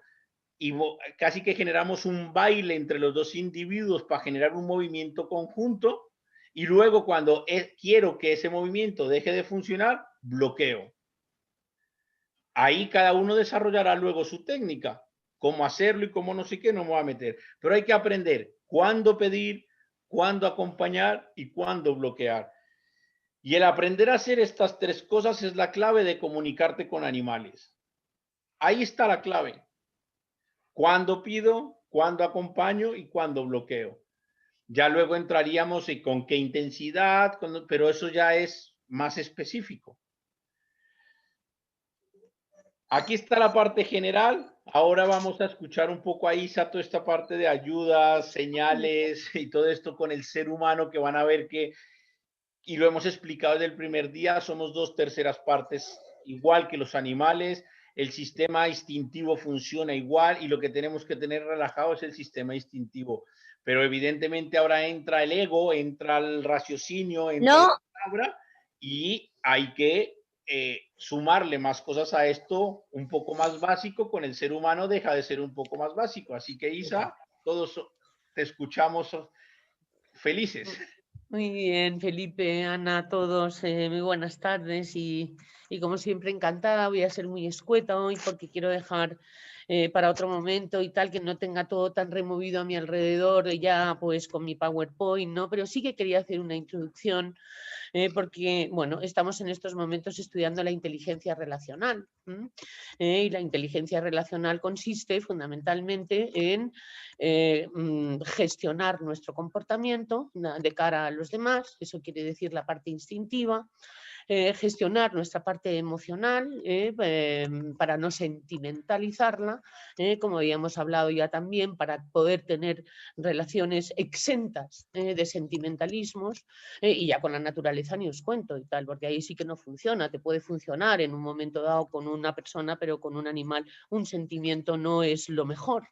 y casi que generamos un baile entre los dos individuos para generar un movimiento conjunto y luego cuando quiero que ese movimiento deje de funcionar, bloqueo. Ahí cada uno desarrollará luego su técnica. Cómo hacerlo y cómo no sé qué, no me voy a meter. Pero hay que aprender cuándo pedir, cuándo acompañar y cuándo bloquear. Y el aprender a hacer estas 3 cosas es la clave de comunicarte con animales. Ahí está la clave. Cuándo pido, cuándo acompaño y cuándo bloqueo. Ya luego entraríamos en con qué intensidad, pero eso ya es más específico. Aquí está la parte general. Ahora vamos a escuchar un poco a Isa toda esta parte de ayudas, señales y todo esto con el ser humano que van a ver que y lo hemos explicado desde el primer día, somos 2/3 partes igual que los animales, el sistema instintivo funciona igual y lo que tenemos que tener relajado es el sistema instintivo. Pero evidentemente ahora entra el ego, entra el raciocinio, entra la palabra y hay que sumarle más cosas a esto, un poco más básico, con el ser humano deja de ser un poco más básico. Así que Isa, todos te escuchamos felices. Muy bien, Felipe, Ana, a todos, muy buenas tardes y como siempre encantada, voy a ser muy escueta hoy porque quiero dejar para otro momento y tal, que no tenga todo tan removido a mi alrededor ya pues con mi PowerPoint, ¿no? Pero sí que quería hacer una introducción porque, bueno, estamos en estos momentos estudiando la inteligencia relacional. Y la inteligencia relacional consiste fundamentalmente en gestionar nuestro comportamiento de cara a los demás, eso quiere decir la parte instintiva, gestionar nuestra parte emocional para no sentimentalizarla, como habíamos hablado ya también, para poder tener relaciones exentas de sentimentalismos y ya con la naturaleza ni os cuento y tal, porque ahí sí que no funciona, te puede funcionar en un momento dado con una persona, pero con un animal un sentimiento no es lo mejor.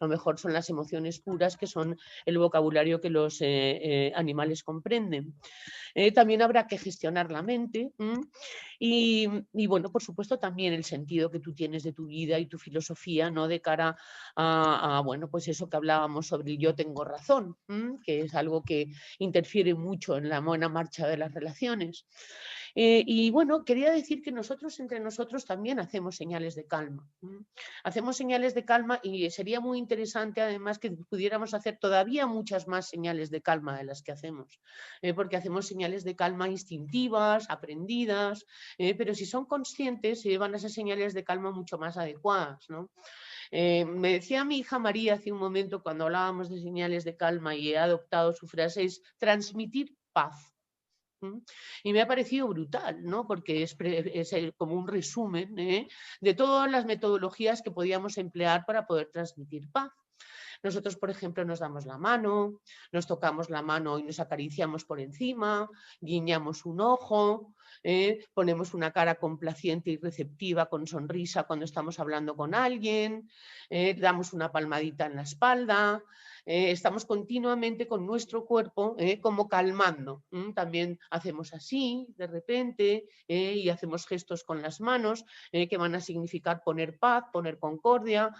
Lo mejor son las emociones puras, que son el vocabulario que los animales comprenden. También habrá que gestionar la mente y, bueno, por supuesto también el sentido que tú tienes de tu vida y tu filosofía, ¿no? De cara bueno, pues eso que hablábamos sobre el yo tengo razón, que es algo que interfiere mucho en la buena marcha de las relaciones. Y bueno, quería decir que nosotros entre nosotros también hacemos señales de calma. Hacemos señales de calma y sería muy interesante además que pudiéramos hacer todavía muchas más señales de calma de las que hacemos, porque hacemos señales de calma instintivas, aprendidas, pero si son conscientes van a ser señales de calma mucho más adecuadas, ¿no? Me decía mi hija María hace un momento cuando hablábamos de señales de calma y he adoptado su frase, es transmitir paz. Y me ha parecido brutal, ¿no? Porque es como un resumen de todas las metodologías que podíamos emplear para poder transmitir paz. Nosotros, por ejemplo, nos damos la mano, nos tocamos la mano y nos acariciamos por encima, guiñamos un ojo, ponemos una cara complaciente y receptiva con sonrisa cuando estamos hablando con alguien, damos una palmadita en la espalda. Estamos continuamente con nuestro cuerpo como calmando. También hacemos así de repente y hacemos gestos con las manos que van a significar poner paz, poner concordia,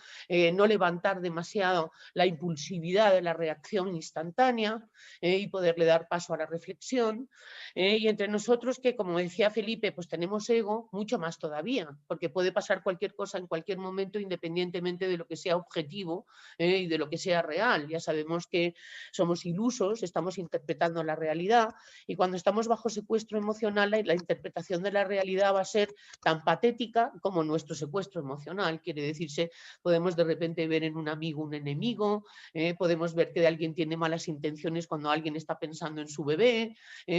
no levantar demasiado la impulsividad de la reacción instantánea y poderle dar paso a la reflexión. Y entre nosotros que, como decía Felipe, pues tenemos ego, mucho más todavía, porque puede pasar cualquier cosa en cualquier momento independientemente de lo que sea objetivo y de lo que sea real. Ya sabemos que somos ilusos, estamos interpretando la realidad y cuando estamos bajo secuestro emocional la interpretación de la realidad va a ser tan patética como nuestro secuestro emocional. Quiere decirse, podemos de repente ver en un amigo un enemigo, podemos ver que alguien tiene malas intenciones cuando alguien está pensando en su bebé,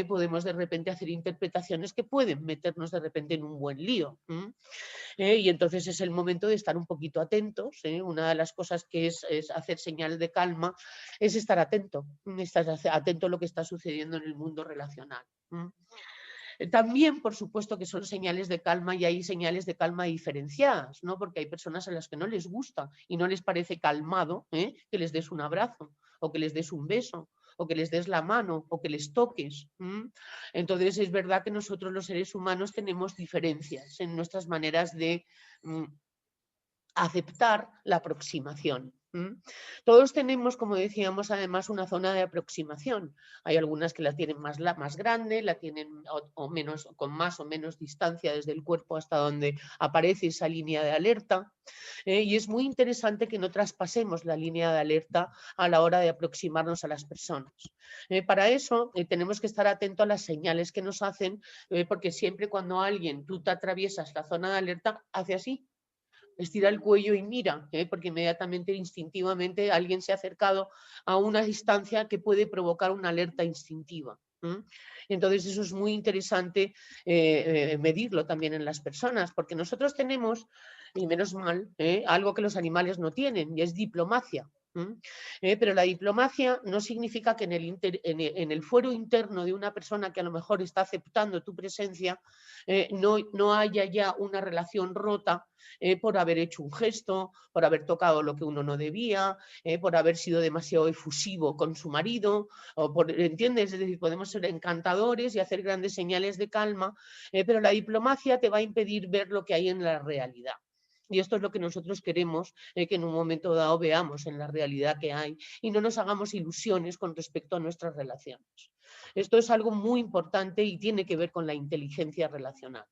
podemos de repente hacer interpretaciones que pueden meternos de repente en un buen lío. Y entonces es el momento de estar un poquito atentos. Una de las cosas que es hacer señal de calma es estar atento a lo que está sucediendo en el mundo relacional. También, por supuesto, que son señales de calma y hay señales de calma diferenciadas, ¿no? Porque hay personas a las que no les gusta y no les parece calmado que les des un abrazo o que les des un beso o que les des la mano o que les toques. Entonces es verdad que nosotros los seres humanos tenemos diferencias en nuestras maneras de aceptar la aproximación. Todos tenemos, como decíamos, además una zona de aproximación. Hay algunas que la tienen más grande, la tienen o menos, con más o menos distancia desde el cuerpo hasta donde aparece esa línea de alerta. Y es muy interesante que no traspasemos la línea de alerta a la hora de aproximarnos a las personas. Para eso tenemos que estar atentos a las señales que nos hacen, porque siempre cuando tú te atraviesas la zona de alerta, hace así. Estira el cuello y mira, porque inmediatamente, instintivamente, alguien se ha acercado a una distancia que puede provocar una alerta instintiva. Entonces eso es muy interesante medirlo también en las personas, porque nosotros tenemos, y menos mal, algo que los animales no tienen, y es diplomacia. Pero la diplomacia no significa que en el fuero interno de una persona que a lo mejor está aceptando tu presencia no haya ya una relación rota por haber hecho un gesto, por haber tocado lo que uno no debía, por haber sido demasiado efusivo con su marido, ¿entiendes? Es decir, podemos ser encantadores y hacer grandes señales de calma, pero la diplomacia te va a impedir ver lo que hay en la realidad. Y esto es lo que nosotros queremos que en un momento dado veamos en la realidad que hay y no nos hagamos ilusiones con respecto a nuestras relaciones. Esto es algo muy importante y tiene que ver con la inteligencia relacional.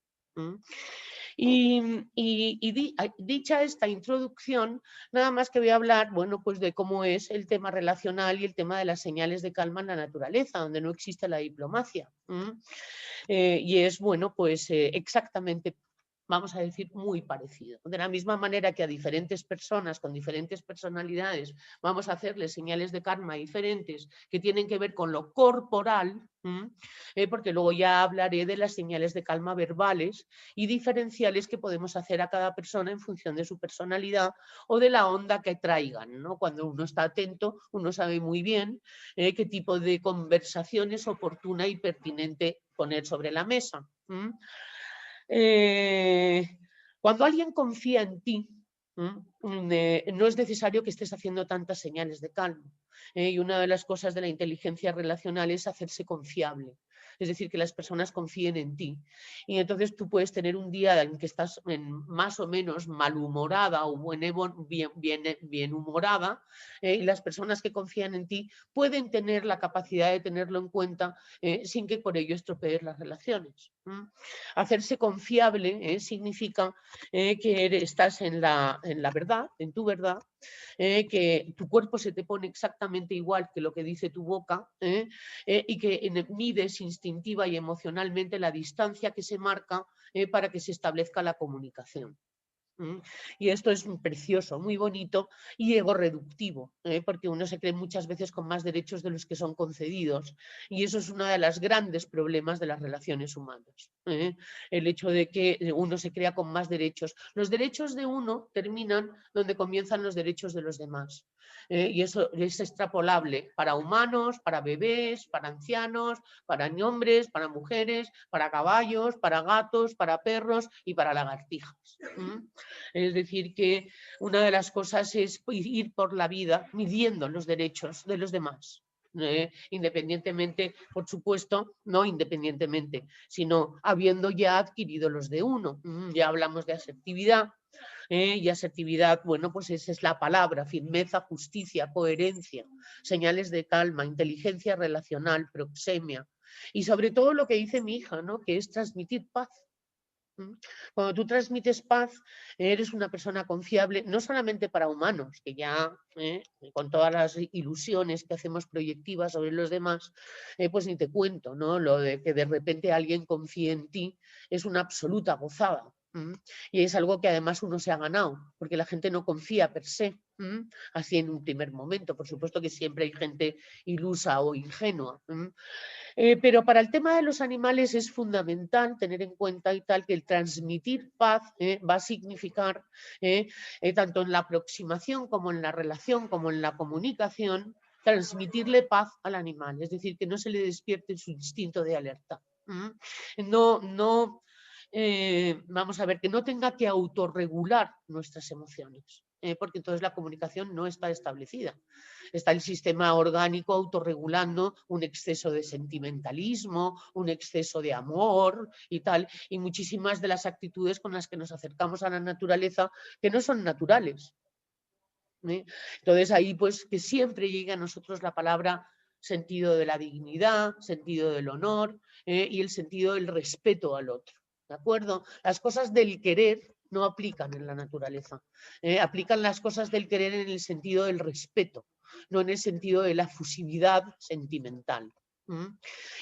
Dicha esta introducción, nada más que voy a hablar, bueno, pues de cómo es el tema relacional y el tema de las señales de calma en la naturaleza, donde no existe la diplomacia. Y es, bueno, pues exactamente, vamos a decir, muy parecido. De la misma manera que a diferentes personas con diferentes personalidades vamos a hacerles señales de karma diferentes que tienen que ver con lo corporal, porque luego ya hablaré de las señales de calma verbales y diferenciales que podemos hacer a cada persona en función de su personalidad o de la onda que traigan, ¿no? Cuando uno está atento, uno sabe muy bien qué tipo de conversación es oportuna y pertinente poner sobre la mesa. Cuando alguien confía en ti, no es necesario que estés haciendo tantas señales de calma. Y una de las cosas de la inteligencia relacional es hacerse confiable. Es decir, que las personas confíen en ti. Y entonces tú puedes tener un día en que estás más o menos malhumorada o bien humorada, y las personas que confían en ti pueden tener la capacidad de tenerlo en cuenta sin que por ello estropees las relaciones. Hacerse confiable significa que estás en la verdad, en tu verdad, que tu cuerpo se te pone exactamente igual que lo que dice tu boca y que mides instintiva y emocionalmente la distancia que se marca para que se establezca la comunicación. Y esto es precioso, muy bonito y ego reductivo, porque uno se cree muchas veces con más derechos de los que son concedidos y eso es uno de los grandes problemas de las relaciones humanas. El hecho de que uno se crea con más derechos. Los derechos de uno terminan donde comienzan los derechos de los demás. Y eso es extrapolable para humanos, para bebés, para ancianos, para hombres, para mujeres, para caballos, para gatos, para perros y para lagartijas. Es decir, que una de las cosas es ir por la vida midiendo los derechos de los demás. Independientemente, por supuesto, no independientemente, sino habiendo ya adquirido los de uno. Ya hablamos de asertividad. Y asertividad, bueno, pues esa es la palabra: firmeza, justicia, coherencia, señales de calma, inteligencia relacional, proxemia. Y sobre todo lo que dice mi hija, ¿no? Que es transmitir paz. Cuando tú transmites paz, eres una persona confiable, no solamente para humanos, que ya con todas las ilusiones que hacemos proyectivas sobre los demás, pues ni te cuento, ¿no? Lo de que de repente alguien confíe en ti es una absoluta gozada. Y es algo que además uno se ha ganado, porque la gente no confía per se, así en un primer momento. Por supuesto que siempre hay gente ilusa o ingenua. Pero para el tema de los animales es fundamental tener en cuenta y tal que el transmitir paz va a significar, tanto en la aproximación como en la relación, como en la comunicación, transmitirle paz al animal, es decir, que no se le despierte su instinto de alerta. Vamos a ver, que no tenga que autorregular nuestras emociones, porque entonces la comunicación no está establecida. Está el sistema orgánico autorregulando un exceso de sentimentalismo, un exceso de amor y tal, y muchísimas de las actitudes con las que nos acercamos a la naturaleza que no son naturales. Entonces ahí pues que siempre llegue a nosotros la palabra sentido de la dignidad, sentido del honor y el sentido del respeto al otro. ¿De acuerdo? Las cosas del querer no aplican en la naturaleza. Aplican las cosas del querer en el sentido del respeto, no en el sentido de la fusividad sentimental.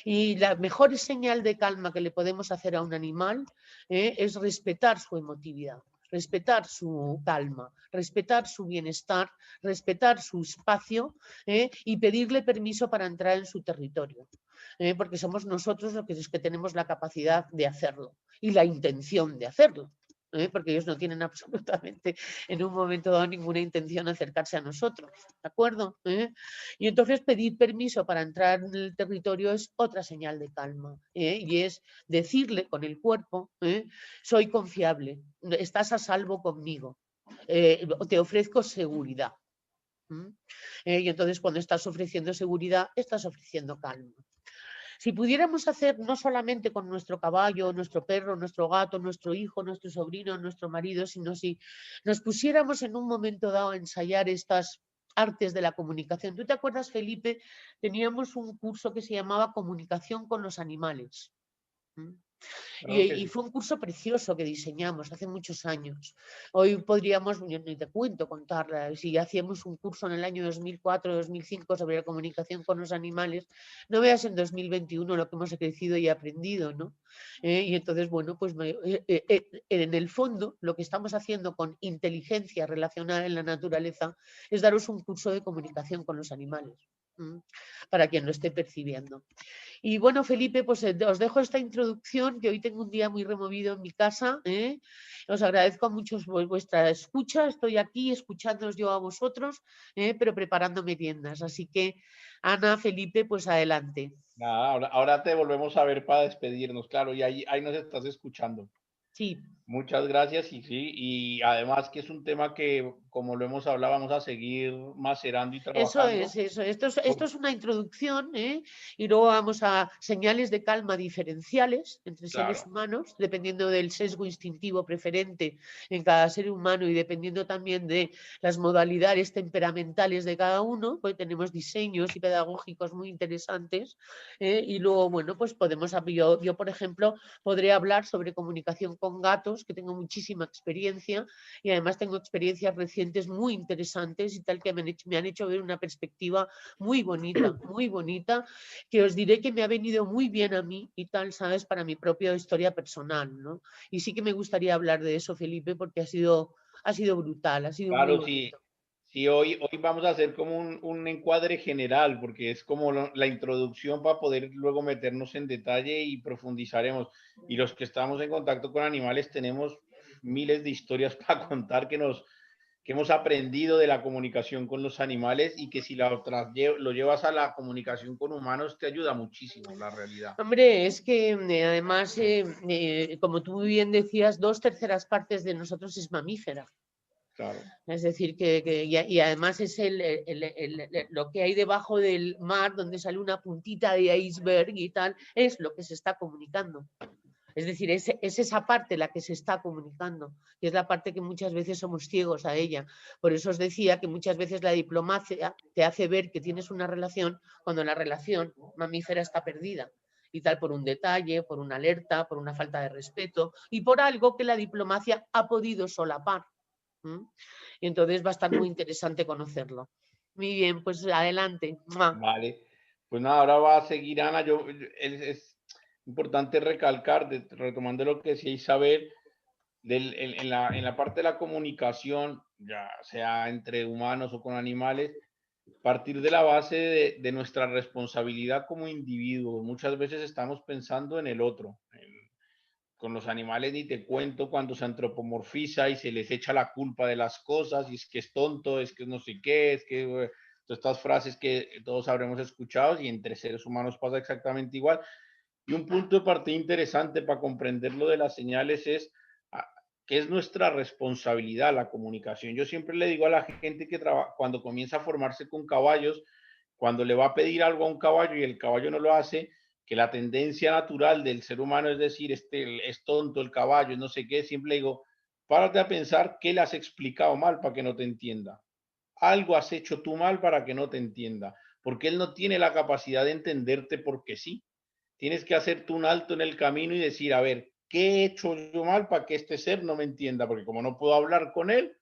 Y la mejor señal de calma que le podemos hacer a un animal es respetar su emotividad, respetar su calma, respetar su bienestar, respetar su espacio y pedirle permiso para entrar en su territorio. Porque somos nosotros los que tenemos la capacidad de hacerlo y la intención de hacerlo. porque ellos no tienen absolutamente en un momento dado ninguna intención de acercarse a nosotros, ¿de acuerdo? Y entonces pedir permiso para entrar en el territorio es otra señal de calma, y es decirle con el cuerpo, soy confiable, estás a salvo conmigo, te ofrezco seguridad. Y entonces cuando estás ofreciendo seguridad, estás ofreciendo calma. Si pudiéramos hacer no solamente con nuestro caballo, nuestro perro, nuestro gato, nuestro hijo, nuestro sobrino, nuestro marido, sino si nos pusiéramos en un momento dado a ensayar estas artes de la comunicación. ¿Tú te acuerdas, Felipe? Teníamos un curso que se llamaba Comunicación con los animales. Claro que Y sí. fue un curso precioso que diseñamos hace muchos años. Hoy podríamos, yo ni te cuento contarla, si hacíamos un curso en el año 2004-2005 sobre la comunicación con los animales, no veas en 2021 lo que hemos crecido y aprendido, ¿no? Y entonces, bueno, pues en el fondo lo que estamos haciendo con inteligencia relacional en la naturaleza es daros un curso de comunicación con los animales, para quien lo esté percibiendo. Y bueno, Felipe, pues os dejo esta introducción, que hoy tengo un día muy removido en mi casa. Os agradezco mucho vuestra escucha. Estoy aquí escuchándoos yo a vosotros, pero preparando meriendas. Así que, Ana, Felipe, pues adelante. Nada, ahora te volvemos a ver para despedirnos, claro, y ahí nos estás escuchando. Sí. Muchas gracias y sí, y además que es un tema que, como lo hemos hablado, vamos a seguir macerando y Eso trabajando. es, eso. Esto es una introducción, y luego vamos a señales de calma diferenciales entre seres Claro, humanos, dependiendo del sesgo instintivo preferente en cada ser humano y dependiendo también de las modalidades temperamentales de cada uno, pues tenemos diseños y pedagógicos muy interesantes, y luego, bueno, pues podemos, yo, por ejemplo, podré hablar sobre comunicación con gatos, que tengo muchísima experiencia y además tengo experiencias recientes muy interesantes y tal que me han hecho ver una perspectiva muy bonita, que os diré que me ha venido muy bien a mí y tal, ¿sabes? Para mi propia historia personal, ¿no? Y sí que me gustaría hablar de eso, Felipe, porque ha sido brutal, ha sido muy claro, sí. bonito. Sí, hoy vamos a hacer como un encuadre general, porque es como la introducción para poder luego meternos en detalle y profundizaremos. Y los que estamos en contacto con animales tenemos miles de historias para contar que hemos aprendido de la comunicación con los animales y que si lo llevas a la comunicación con humanos te ayuda muchísimo, la realidad. Hombre, es que además, como tú muy bien decías, 2/3 partes de nosotros es mamífera. Claro. Es decir, y además es lo que hay debajo del mar, donde sale una puntita de iceberg y tal, es lo que se está comunicando. Es decir, es esa parte la que se está comunicando y es la parte que muchas veces somos ciegos a ella. Por eso os decía que muchas veces la diplomacia te hace ver que tienes una relación cuando la relación mamífera está perdida. Y tal por un detalle, por una alerta, por una falta de respeto y por algo que la diplomacia ha podido solapar. Y entonces va a estar muy interesante conocerlo. Muy bien, pues adelante. ¡Mua! Vale. Pues nada, ahora va a seguir Ana. Es importante recalcar, retomando lo que decía Isabel, en la parte de la comunicación, ya sea entre humanos o con animales, partir de la base de nuestra responsabilidad como individuo. Muchas veces estamos pensando en el otro. Con los animales ni te cuento cuando se antropomorfiza y se les echa la culpa de las cosas, y es que es tonto, es que no sé qué, es que todas estas frases que todos habremos escuchado, y entre seres humanos pasa exactamente igual. Y un punto de partida interesante para comprender lo de las señales es que es nuestra responsabilidad la comunicación. Yo siempre le digo a la gente que trabaja, cuando comienza a formarse con caballos, cuando le va a pedir algo a un caballo y el caballo no lo hace, que la tendencia natural del ser humano es decir, es tonto el caballo, no sé qué, siempre digo, párate a pensar qué le has explicado mal para que no te entienda. Algo has hecho tú mal para que no te entienda, porque él no tiene la capacidad de entenderte porque sí. Tienes que hacerte un alto en el camino y decir, a ver, ¿qué he hecho yo mal para que este ser no me entienda? Porque como no puedo hablar con él,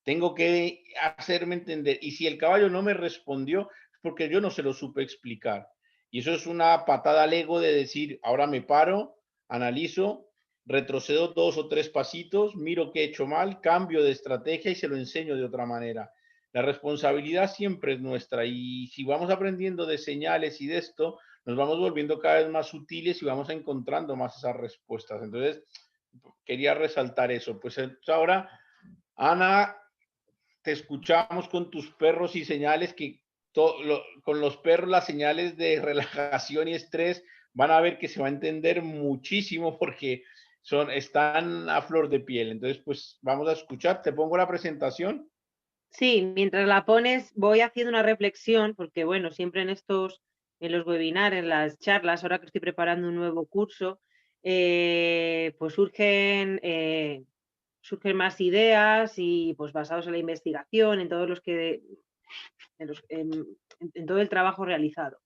tengo que hacerme entender. Y si el caballo no me respondió, es porque yo no se lo supe explicar. Y eso es una patada al ego de decir, ahora me paro, analizo, retrocedo 2 o 3 pasitos, miro qué he hecho mal, cambio de estrategia y se lo enseño de otra manera. La responsabilidad siempre es nuestra y si vamos aprendiendo de señales y de esto, nos vamos volviendo cada vez más sutiles y vamos encontrando más esas respuestas. Entonces, quería resaltar eso. Pues ahora, Ana, te escuchamos con tus perros y señales que con los perros las señales de relajación y estrés van a ver que se va a entender muchísimo porque están a flor de piel. Entonces, pues vamos a escuchar. Te pongo la presentación. Sí, mientras la pones voy haciendo una reflexión, porque bueno, siempre en los webinars, en las charlas, ahora que estoy preparando un nuevo curso, pues surgen más ideas y pues basados en la investigación, en todos los que, en todo el trabajo realizado.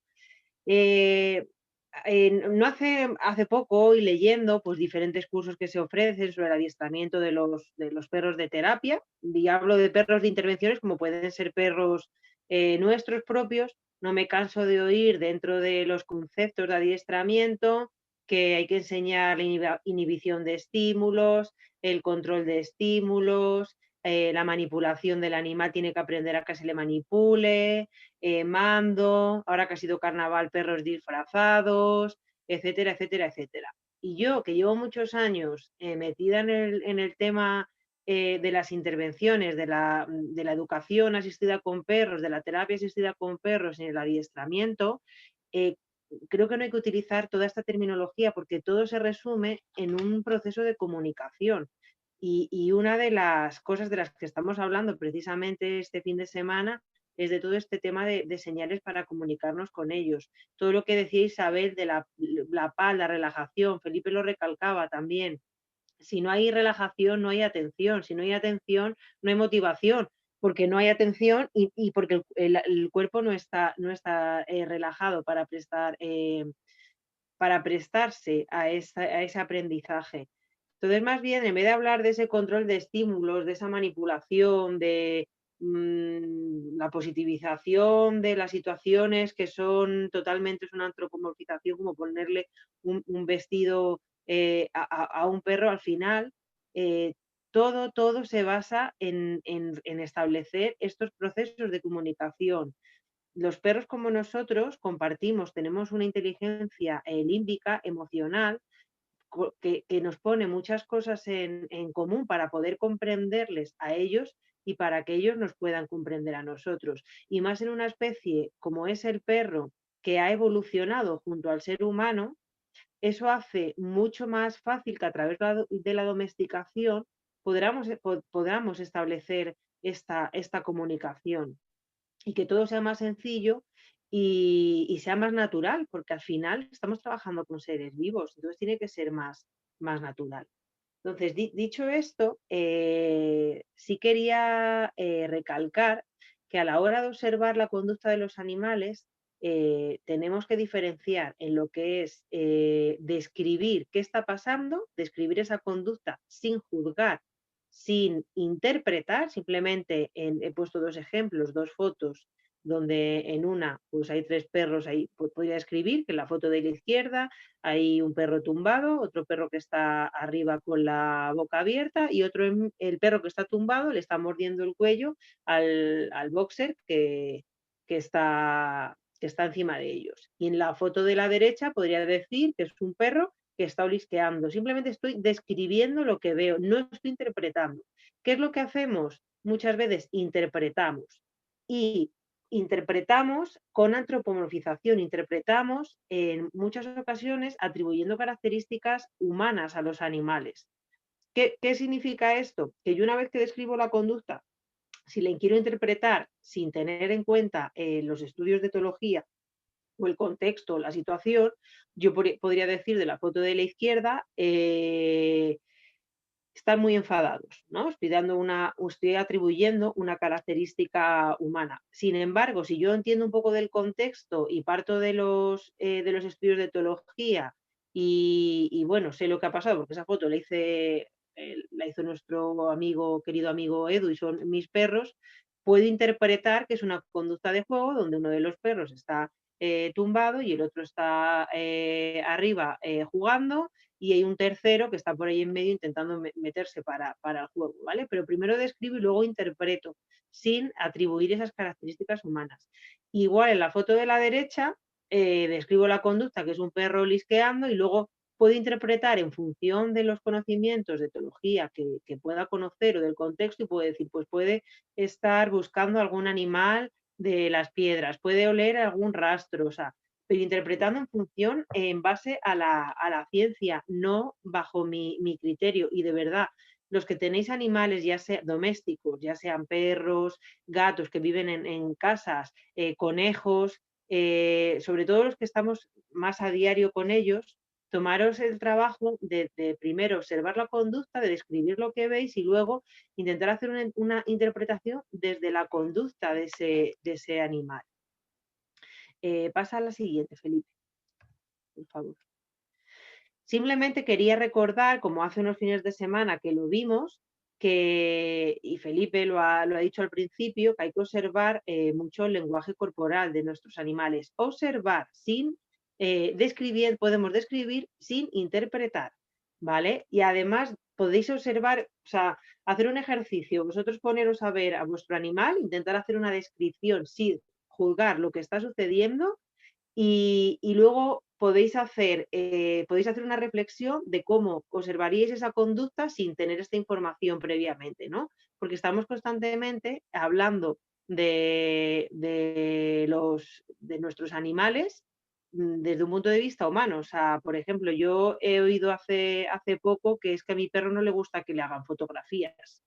No hace poco, y leyendo pues diferentes cursos que se ofrecen sobre el adiestramiento de los perros de terapia, y hablo de perros de intervenciones como pueden ser perros nuestros propios, no me canso de oír dentro de los conceptos de adiestramiento que hay que enseñar la inhibición de estímulos, el control de estímulos, la manipulación del animal tiene que aprender a que se le manipule, mando, ahora que ha sido carnaval, perros disfrazados, etcétera, etcétera, etcétera. Y yo, que llevo muchos años metida en el tema de las intervenciones, de la educación asistida con perros, de la terapia asistida con perros y el adiestramiento, creo que no hay que utilizar toda esta terminología porque todo se resume en un proceso de comunicación. Y una de las cosas de las que estamos hablando precisamente este fin de semana es de todo este tema de señales para comunicarnos con ellos. Todo lo que decía Isabel de la paz, la relajación, Felipe lo recalcaba también. Si no hay relajación, no hay atención. Si no hay atención, no hay motivación, porque no hay atención y porque el cuerpo no está relajado para prestarse a ese aprendizaje. Entonces, más bien, en vez de hablar de ese control de estímulos, de esa manipulación, de la positivización de las situaciones que son totalmente, es una antropomorfización, como ponerle un vestido a un perro, al final, todo se basa en establecer estos procesos de comunicación. Los perros, como nosotros, compartimos, tenemos una inteligencia límbica, emocional, que nos pone muchas cosas en común para poder comprenderles a ellos y para que ellos nos puedan comprender a nosotros. Y más en una especie como es el perro, que ha evolucionado junto al ser humano, eso hace mucho más fácil que a través de la domesticación podamos establecer esta comunicación y que todo sea más sencillo y sea más natural, porque al final estamos trabajando con seres vivos, entonces tiene que ser más natural. Entonces, dicho esto, sí quería recalcar que a la hora de observar la conducta de los animales, tenemos que diferenciar en lo que es describir qué está pasando, describir esa conducta sin juzgar, sin interpretar, simplemente he puesto dos ejemplos, dos fotos, donde en una pues hay tres perros, ahí podría escribir que en la foto de la izquierda hay un perro tumbado, otro perro que está arriba con la boca abierta y el perro que está tumbado le está mordiendo el cuello al boxer que está encima de ellos. Y en la foto de la derecha podría decir que es un perro que está olisqueando. Simplemente estoy describiendo lo que veo, no estoy interpretando. ¿Qué es lo que hacemos? Muchas veces interpretamos. Y interpretamos con antropomorfización, interpretamos en muchas ocasiones atribuyendo características humanas a los animales. ¿Qué significa esto? Que yo una vez que describo la conducta, si la quiero interpretar sin tener en cuenta los estudios de etología o el contexto, la situación, yo podría decir de la foto de la izquierda, están muy enfadados, ¿no? Estoy atribuyendo una característica humana. Sin embargo, si yo entiendo un poco del contexto y parto de los estudios de etología y bueno, sé lo que ha pasado, porque esa foto la hizo nuestro querido amigo Edu y son mis perros, puedo interpretar que es una conducta de juego donde uno de los perros está tumbado y el otro está arriba jugando y hay un tercero que está por ahí en medio intentando meterse para el juego, ¿vale? Pero primero describo y luego interpreto, sin atribuir esas características humanas. Igual en la foto de la derecha, describo la conducta, que es un perro lisqueando, y luego puede interpretar en función de los conocimientos de etología que pueda conocer o del contexto y puede decir, pues puede estar buscando algún animal de las piedras, puede oler algún rastro, o sea, pero interpretando en función, en base a la ciencia, no bajo mi criterio. Y de verdad, los que tenéis animales, ya sean domésticos, ya sean perros, gatos que viven en casas, conejos, sobre todo los que estamos más a diario con ellos, tomaros el trabajo de primero observar la conducta, de describir lo que veis y luego intentar hacer una interpretación desde la conducta de ese animal. Pasa a la siguiente, Felipe, por favor. Simplemente quería recordar, como hace unos fines de semana que lo vimos, y Felipe lo ha dicho al principio, que hay que observar mucho el lenguaje corporal de nuestros animales. Observar sin describir, podemos describir sin interpretar, ¿vale? Y además podéis observar, o sea, hacer un ejercicio, vosotros poneros a ver a vuestro animal, intentar hacer una descripción sin juzgar lo que está sucediendo y luego podéis hacer una reflexión de cómo observaríais esa conducta sin tener esta información previamente, ¿no? Porque estamos constantemente hablando de nuestros animales desde un punto de vista humano. O sea, por ejemplo, yo he oído hace poco que es que a mi perro no le gusta que le hagan fotografías.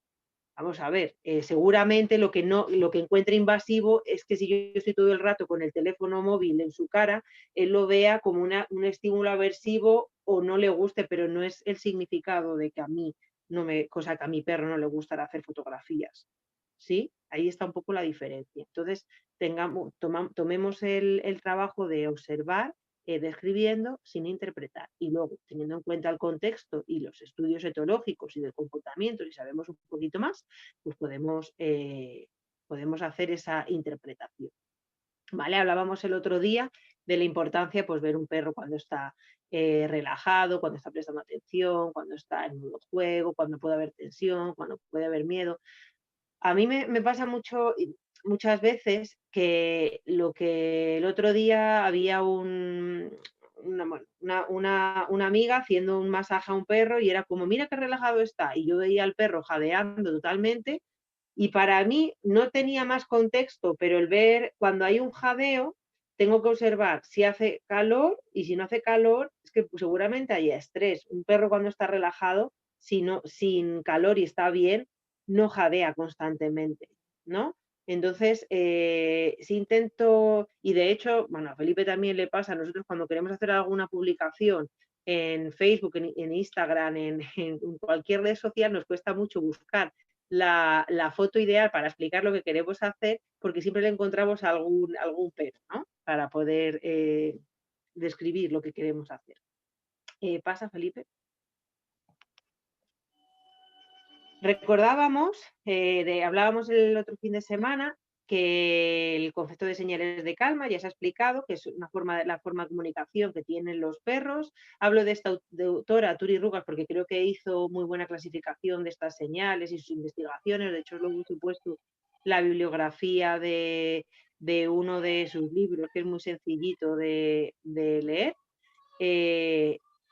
Vamos a ver, seguramente lo que encuentre invasivo es que si yo estoy todo el rato con el teléfono móvil en su cara, él lo vea como un estímulo aversivo o no le guste, pero no es el significado de que a mí cosa que a mi perro no le gustará hacer fotografías. ¿Sí? Ahí está un poco la diferencia. Entonces, tomemos el trabajo de observar, describiendo sin interpretar. Y luego, teniendo en cuenta el contexto y los estudios etológicos y del comportamiento, si sabemos un poquito más, pues podemos hacer esa interpretación. ¿Vale? Hablábamos el otro día de la importancia, pues, ver un perro cuando está relajado, cuando está prestando atención, cuando está en modo juego, cuando puede haber tensión, cuando puede haber miedo. A mí me pasa muchas veces que lo que el otro día había una amiga haciendo un masaje a un perro y era como, mira qué relajado está. Y yo veía al perro jadeando totalmente y para mí no tenía más contexto, pero el ver cuando hay un jadeo, tengo que observar si hace calor y si no hace calor, es que seguramente haya estrés. Un perro cuando está relajado, sin calor y está bien, no jadea constantemente, ¿no? Entonces, si intento, y de hecho, bueno, a Felipe también le pasa, nosotros cuando queremos hacer alguna publicación en Facebook, en Instagram, en cualquier red social, nos cuesta mucho buscar la foto ideal para explicar lo que queremos hacer, porque siempre le encontramos algún pero, ¿no? Para poder describir lo que queremos hacer. ¿Pasa, Felipe? Recordábamos, hablábamos el otro fin de semana, que el concepto de señales de calma ya se ha explicado, que es la forma de comunicación que tienen los perros. Hablo de esta autora, Turi Rugas, porque creo que hizo muy buena clasificación de estas señales y sus investigaciones. De hecho, luego he puesto la bibliografía de uno de sus libros, que es muy sencillito de leer.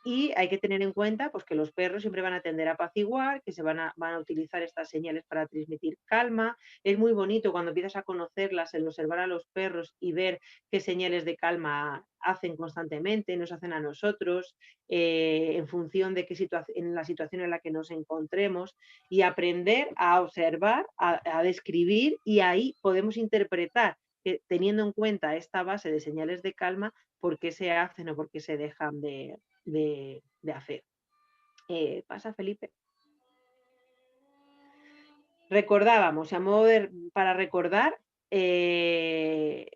Y hay que tener en cuenta, pues, que los perros siempre van a tender a apaciguar, que van a utilizar estas señales para transmitir calma. Es muy bonito cuando empiezas a conocerlas, el observar a los perros y ver qué señales de calma hacen constantemente, nos hacen a nosotros, en función de en la situación en la que nos encontremos, y aprender a observar, a describir, y ahí podemos interpretar, teniendo en cuenta esta base de señales de calma, por qué se hacen o por qué se dejan de hacer. ¿Pasa, Felipe? Recordábamos, para recordar, el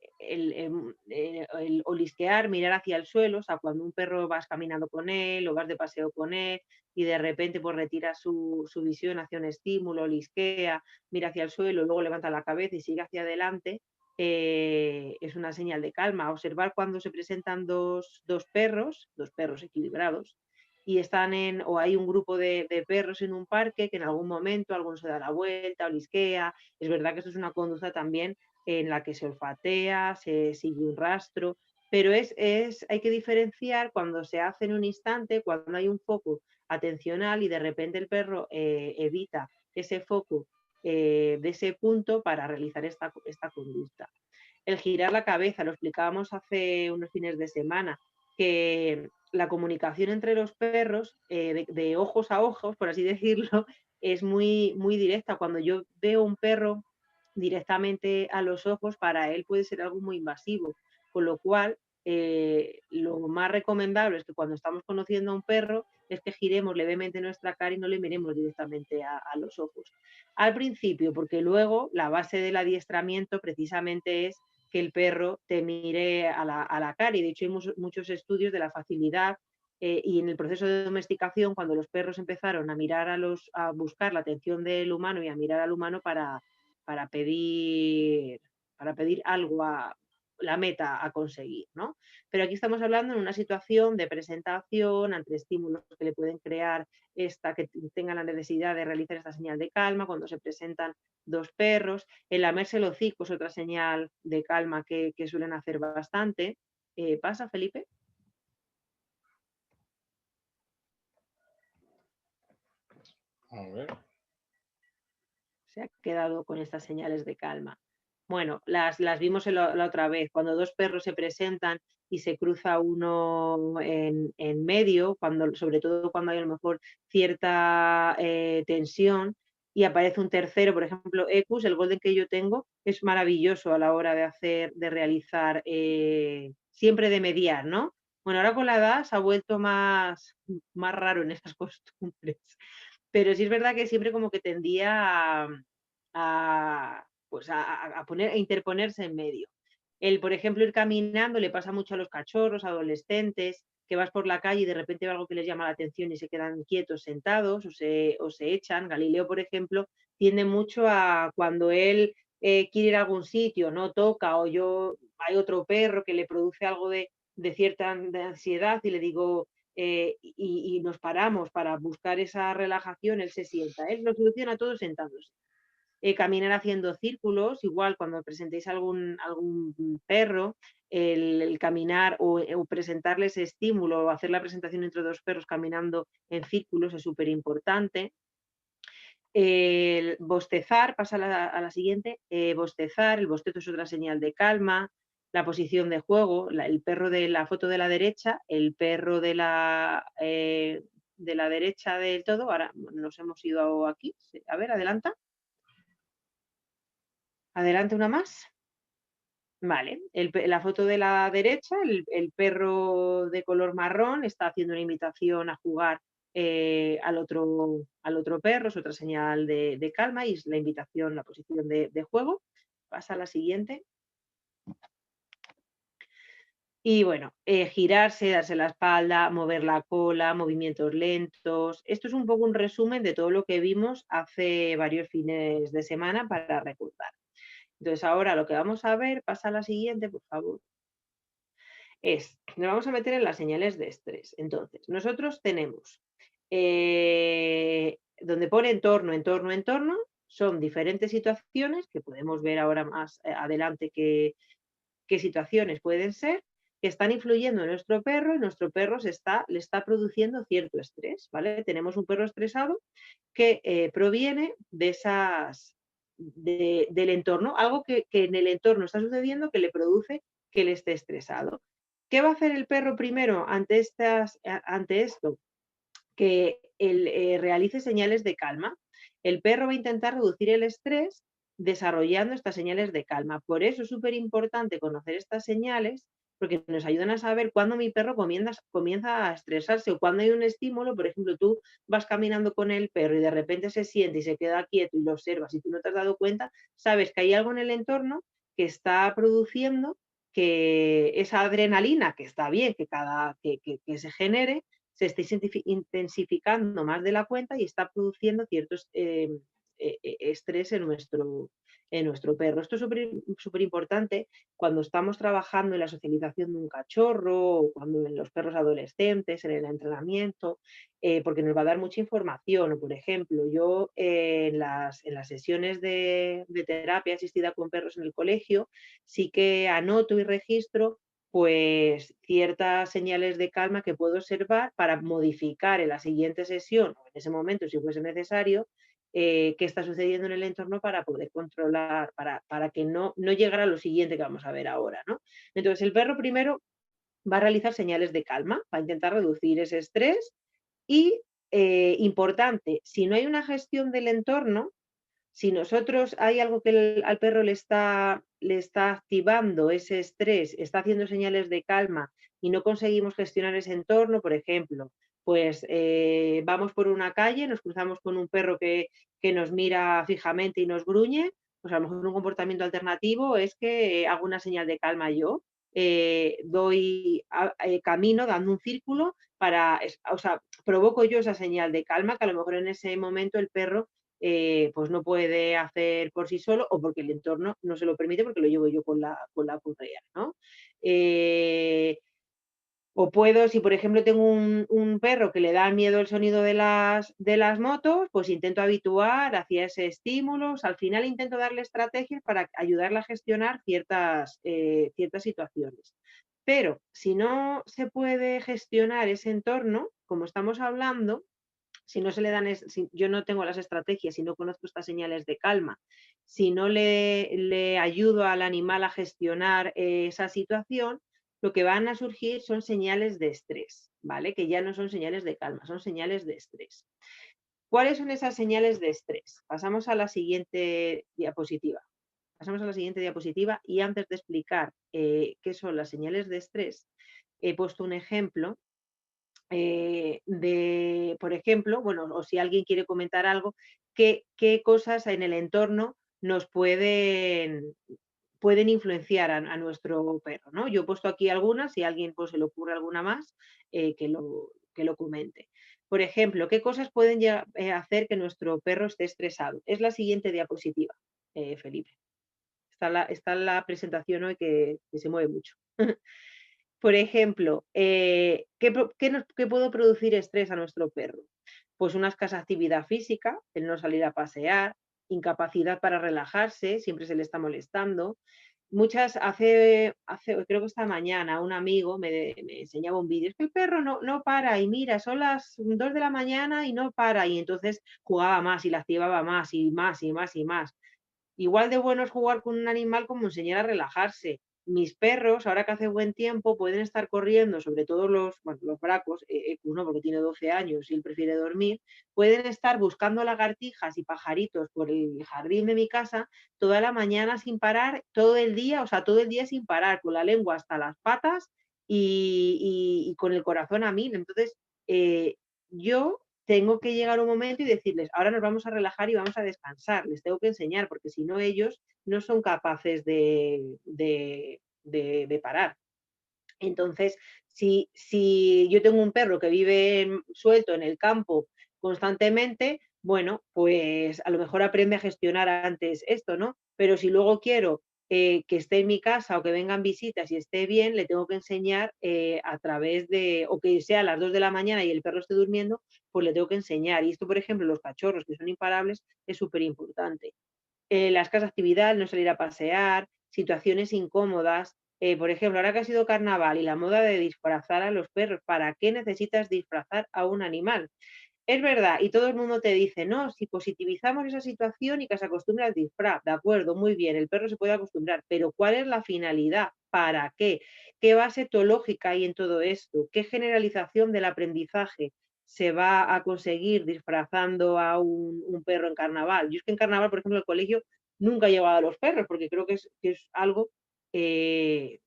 olisquear, mirar hacia el suelo, o sea, cuando un perro vas caminando con él o vas de paseo con él y de repente pues retira su visión hacia un estímulo, olisquea, mira hacia el suelo, luego levanta la cabeza y sigue hacia adelante, es una señal de calma. Observar cuando se presentan dos perros equilibrados, y o hay un grupo de perros en un parque que en algún momento alguno se da la vuelta, olisquea. Es verdad que esto es una conducta también en la que se olfatea, se sigue un rastro, pero hay que diferenciar cuando se hace en un instante, cuando hay un foco atencional y de repente el perro evita ese foco de ese punto para realizar esta conducta. El girar la cabeza, lo explicábamos hace unos fines de semana, que la comunicación entre los perros, de ojos a ojos, por así decirlo, es muy, muy directa. Cuando yo veo un perro directamente a los ojos, para él puede ser algo muy invasivo, con lo cual lo más recomendable es que cuando estamos conociendo a un perro es que giremos levemente nuestra cara y no le miremos directamente a los ojos. Al principio, porque luego la base del adiestramiento precisamente es que el perro te mire a la cara. Y de hecho hay muchos estudios de la facilidad y en el proceso de domesticación, cuando los perros empezaron a mirar a buscar la atención del humano y a mirar al humano para pedir, para pedir algo, la meta a conseguir, ¿no? Pero aquí estamos hablando en una situación de presentación ante estímulos que le pueden crear que tengan la necesidad de realizar esta señal de calma, cuando se presentan dos perros. El lamerse el hocico es otra señal de calma que suelen hacer bastante. ¿Pasa, Felipe? A ver. Se ha quedado con estas señales de calma. Bueno, las vimos la otra vez, cuando dos perros se presentan y se cruza uno en medio, sobre todo cuando hay a lo mejor cierta tensión y aparece un tercero, por ejemplo, Ecus, el golden que yo tengo, es maravilloso a la hora de realizar, siempre de mediar, ¿no? Bueno, ahora con la edad se ha vuelto más raro en esas costumbres, pero sí es verdad que siempre como que tendía pues a interponerse en medio. Por ejemplo, ir caminando le pasa mucho a los cachorros, adolescentes, que vas por la calle y de repente ve algo que les llama la atención y se quedan quietos sentados o se echan. Galileo, por ejemplo, tiende mucho a cuando él quiere ir a algún sitio, no toca, hay otro perro que le produce algo de cierta ansiedad y le digo, y nos paramos para buscar esa relajación, él se sienta. Él lo soluciona todo sentándose. Caminar haciendo círculos, igual cuando presentéis algún perro, el caminar o presentarle ese estímulo o hacer la presentación entre dos perros caminando en círculos es súper importante. El bostezar, pasa a la siguiente, bostezar, el bostezo es otra señal de calma, la posición de juego, el perro de la foto de la derecha, el perro de la derecha del todo, ahora nos hemos ido aquí, a ver, adelanta. Adelante una más. Vale, la foto de la derecha, el perro de color marrón está haciendo una invitación a jugar al otro perro, es otra señal de calma y es la invitación, la posición de juego. Pasa a la siguiente. Y bueno, girarse, darse la espalda, mover la cola, movimientos lentos. Esto es un poco un resumen de todo lo que vimos hace varios fines de semana para recordar. Entonces ahora lo que vamos a ver, pasa a la siguiente, por favor, nos vamos a meter en las señales de estrés. Entonces, nosotros tenemos, donde pone entorno, entorno, entorno, son diferentes situaciones que podemos ver ahora más adelante qué situaciones pueden ser, que están influyendo en nuestro perro y nuestro perro le está produciendo cierto estrés, ¿vale? Tenemos un perro estresado que proviene del entorno, algo que en el entorno está sucediendo que le produce que él esté estresado. ¿Qué va a hacer el perro primero ante esto? Que él realice señales de calma. El perro va a intentar reducir el estrés desarrollando estas señales de calma. Por eso es súper importante conocer estas señales porque nos ayudan a saber cuándo mi perro comienza a estresarse o cuando hay un estímulo. Por ejemplo, tú vas caminando con el perro y de repente se siente y se queda quieto y lo observas y tú no te has dado cuenta, sabes que hay algo en el entorno que está produciendo que esa adrenalina, que está bien que se genere, se está intensificando más de la cuenta y está produciendo ciertos estrés en nuestro perro. Esto es súper importante cuando estamos trabajando en la socialización de un cachorro o cuando en los perros adolescentes, en el entrenamiento, porque nos va a dar mucha información. O, por ejemplo, yo en las sesiones de terapia asistida con perros en el colegio sí que anoto y registro pues ciertas señales de calma que puedo observar para modificar en la siguiente sesión, o en ese momento si fuese necesario, qué está sucediendo en el entorno para poder controlar, para que no llegara a lo siguiente que vamos a ver ahora, ¿no? Entonces el perro primero va a realizar señales de calma para intentar reducir ese estrés y, importante, si no hay una gestión del entorno, si nosotros hay algo que al perro le está activando ese estrés, está haciendo señales de calma y no conseguimos gestionar ese entorno, por ejemplo, pues vamos por una calle, nos cruzamos con un perro que nos mira fijamente y nos gruñe, pues a lo mejor un comportamiento alternativo es que hago una señal de calma yo, camino dando un círculo o sea, provoco yo esa señal de calma que a lo mejor en ese momento el perro pues no puede hacer por sí solo o porque el entorno no se lo permite porque lo llevo yo con la correa, ¿no? O puedo, si por ejemplo tengo un perro que le da miedo el sonido de las motos, pues intento habituar hacia ese estímulo. Al final intento darle estrategias para ayudarle a gestionar ciertas situaciones. Pero si no se puede gestionar ese entorno, como estamos hablando, si no se le dan, si yo no tengo las estrategias, si no conozco estas señales de calma, si no le ayudo al animal a gestionar esa situación, lo que van a surgir son señales de estrés, ¿vale? Que ya no son señales de calma, son señales de estrés. ¿Cuáles son esas señales de estrés? Pasamos a la siguiente diapositiva. Pasamos a la siguiente diapositiva y antes de explicar qué son las señales de estrés, he puesto un ejemplo por ejemplo, bueno, o si alguien quiere comentar algo, qué cosas en el entorno nos pueden influenciar a nuestro perro, ¿no? Yo he puesto aquí algunas, si a alguien pues, se le ocurre alguna más, que lo comente. Por ejemplo, ¿qué cosas pueden hacer que nuestro perro esté estresado? Es la siguiente diapositiva, Felipe. Está la presentación hoy que se mueve mucho. Por ejemplo, ¿qué puede producir estrés a nuestro perro? Pues una escasa actividad física, el no salir a pasear, incapacidad para relajarse, siempre se le está molestando. Creo que esta mañana un amigo me enseñaba un vídeo, es que el perro no para y mira, son las 2 de la mañana y no para y entonces jugaba más y la activaba más y más y más y más. Igual de bueno es jugar con un animal como enseñar a relajarse. Mis perros, ahora que hace buen tiempo, pueden estar corriendo, sobre todo los bracos, uno porque tiene 12 años y él prefiere dormir, pueden estar buscando lagartijas y pajaritos por el jardín de mi casa toda la mañana sin parar, todo el día, o sea, todo el día sin parar, con la lengua hasta las patas y con el corazón a mil. Entonces, yo tengo que llegar un momento y decirles, ahora nos vamos a relajar y vamos a descansar, les tengo que enseñar, porque si no ellos no son capaces de parar. Entonces, si yo tengo un perro que vive suelto en el campo constantemente, bueno, pues a lo mejor aprende a gestionar antes esto, ¿no? Pero si luego quiero que esté en mi casa o que vengan visitas y esté bien, le tengo que enseñar a través o que sea a las 2 de la mañana y el perro esté durmiendo, pues le tengo que enseñar. Y esto, por ejemplo, los cachorros que son imparables, es súper importante. La escasa actividad, no salir a pasear, situaciones incómodas. Por ejemplo, ahora que ha sido carnaval y la moda de disfrazar a los perros, ¿para qué necesitas disfrazar a un animal? Es verdad, y todo el mundo te dice, no, si positivizamos esa situación y que se acostumbre al disfraz, de acuerdo, muy bien, el perro se puede acostumbrar, pero ¿cuál es la finalidad? ¿Para qué? ¿Qué base etológica hay en todo esto? ¿Qué generalización del aprendizaje se va a conseguir disfrazando a un perro en carnaval? Yo es que en carnaval, por ejemplo, en el colegio nunca he llevado a los perros porque creo que es algo que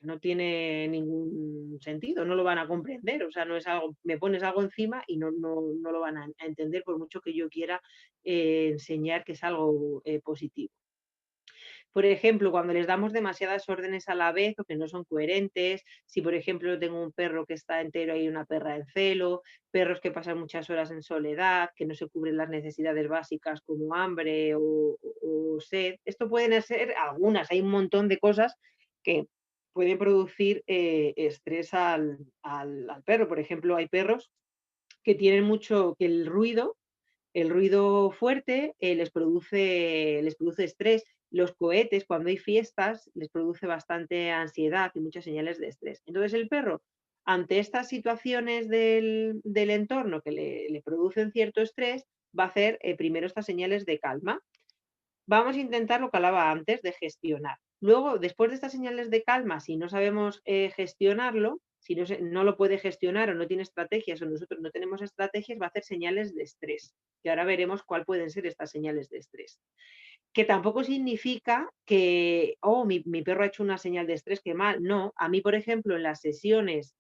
no tiene ningún sentido, no lo van a comprender, o sea, no es algo, me pones algo encima y no lo van a entender por mucho que yo quiera enseñar que es algo positivo. Por ejemplo, cuando les damos demasiadas órdenes a la vez o que no son coherentes, si por ejemplo tengo un perro que está entero y una perra en celo, perros que pasan muchas horas en soledad, que no se cubren las necesidades básicas como hambre o sed, esto pueden ser algunas, hay un montón de cosas que pueden producir estrés al perro. Por ejemplo, hay perros que tienen mucho, que el ruido fuerte les produce estrés los cohetes, cuando hay fiestas, les produce bastante ansiedad y muchas señales de estrés. Entonces el perro, ante estas situaciones del entorno que le producen cierto estrés, va a hacer primero estas señales de calma. Vamos a intentar lo que hablaba antes de gestionar. Luego, después de estas señales de calma, si no sabemos gestionarlo, si no lo puede gestionar o no tiene estrategias o nosotros no tenemos estrategias, va a hacer señales de estrés. Y ahora veremos cuál pueden ser estas señales de estrés. Que tampoco significa que, oh, mi perro ha hecho una señal de estrés, qué mal. No, a mí, por ejemplo, en las sesiones,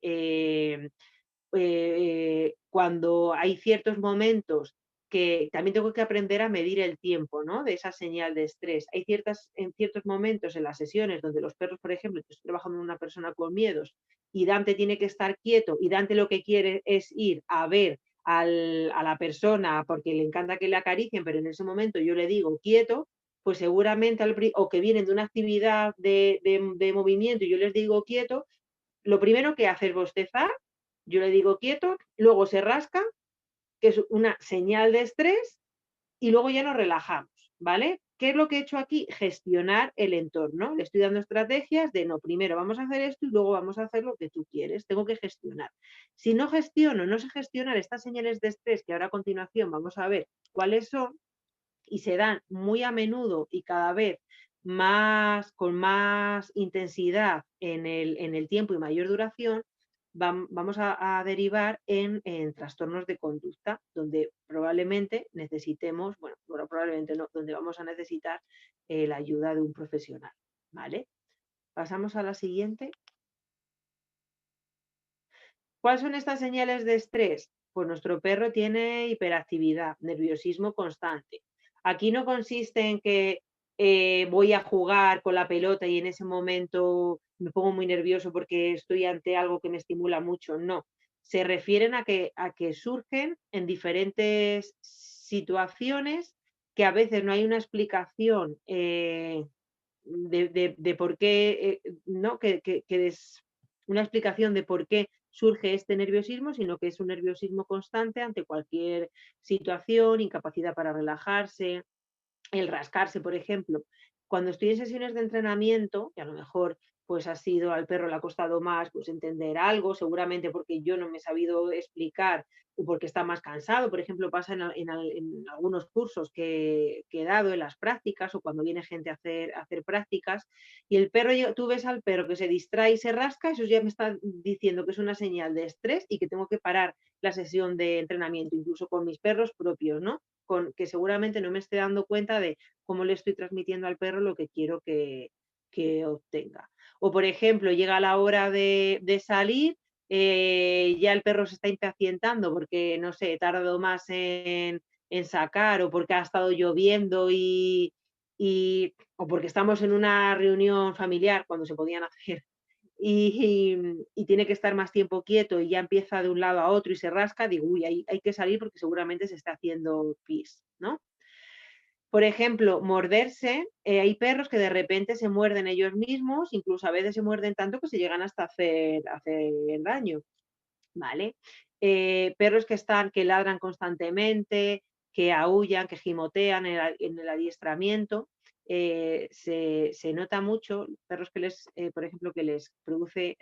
cuando hay ciertos momentos que también tengo que aprender a medir el tiempo, ¿no? De esa señal de estrés. Hay en ciertos momentos en las sesiones donde los perros, por ejemplo, estoy trabajando con una persona con miedos y Dante tiene que estar quieto y Dante lo que quiere es ir a ver a la persona porque le encanta que le acaricien, pero en ese momento yo le digo quieto, pues seguramente, o que vienen de una actividad de movimiento y yo les digo quieto, lo primero que hace es bostezar, yo le digo quieto, luego se rasca, que es una señal de estrés, y luego ya nos relajamos, ¿vale? ¿Qué es lo que he hecho aquí? Gestionar el entorno. Le estoy dando estrategias de no, primero vamos a hacer esto y luego vamos a hacer lo que tú quieres. Tengo que gestionar. Si no gestiono, no sé gestionar estas señales de estrés, que ahora a continuación vamos a ver cuáles son, y se dan muy a menudo y cada vez más, con más intensidad en el tiempo y mayor duración, vamos a derivar en trastornos de conducta, donde probablemente necesitemos, bueno, probablemente no, donde vamos a necesitar la ayuda de un profesional, ¿vale? Pasamos a la siguiente. ¿Cuáles son estas señales de estrés? Pues nuestro perro tiene hiperactividad, nerviosismo constante. Aquí no consiste en que voy a jugar con la pelota y en ese momento me pongo muy nervioso porque estoy ante algo que me estimula mucho. No, se refieren a que surgen en diferentes situaciones que a veces no hay una explicación de por qué, ¿no? Que es una explicación de por qué surge este nerviosismo, sino que es un nerviosismo constante ante cualquier situación, incapacidad para relajarse, el rascarse, por ejemplo. Cuando estoy en sesiones de entrenamiento, y a lo mejor pues ha sido al perro le ha costado más pues entender algo, seguramente porque yo no me he sabido explicar o porque está más cansado. Por ejemplo, pasa en algunos cursos que he dado, en las prácticas o cuando viene gente a hacer prácticas y el perro, tú ves al perro que se distrae y se rasca, eso ya me está diciendo que es una señal de estrés y que tengo que parar la sesión de entrenamiento, incluso con mis perros propios, ¿no? Que seguramente no me esté dando cuenta de cómo le estoy transmitiendo al perro lo que quiero que obtenga. O, por ejemplo, llega la hora de salir, ya el perro se está impacientando porque, no sé, he tardado más en sacar o porque ha estado lloviendo o porque estamos en una reunión familiar cuando se podían hacer y tiene que estar más tiempo quieto y ya empieza de un lado a otro y se rasca, digo, uy, hay que salir porque seguramente se está haciendo pis, ¿no? Por ejemplo, morderse, hay perros que de repente se muerden ellos mismos, incluso a veces se muerden tanto que se llegan hasta hacer daño, ¿vale? Perros que ladran constantemente, que aúllan, que gimotean en el adiestramiento, se nota mucho, perros por ejemplo, que les produce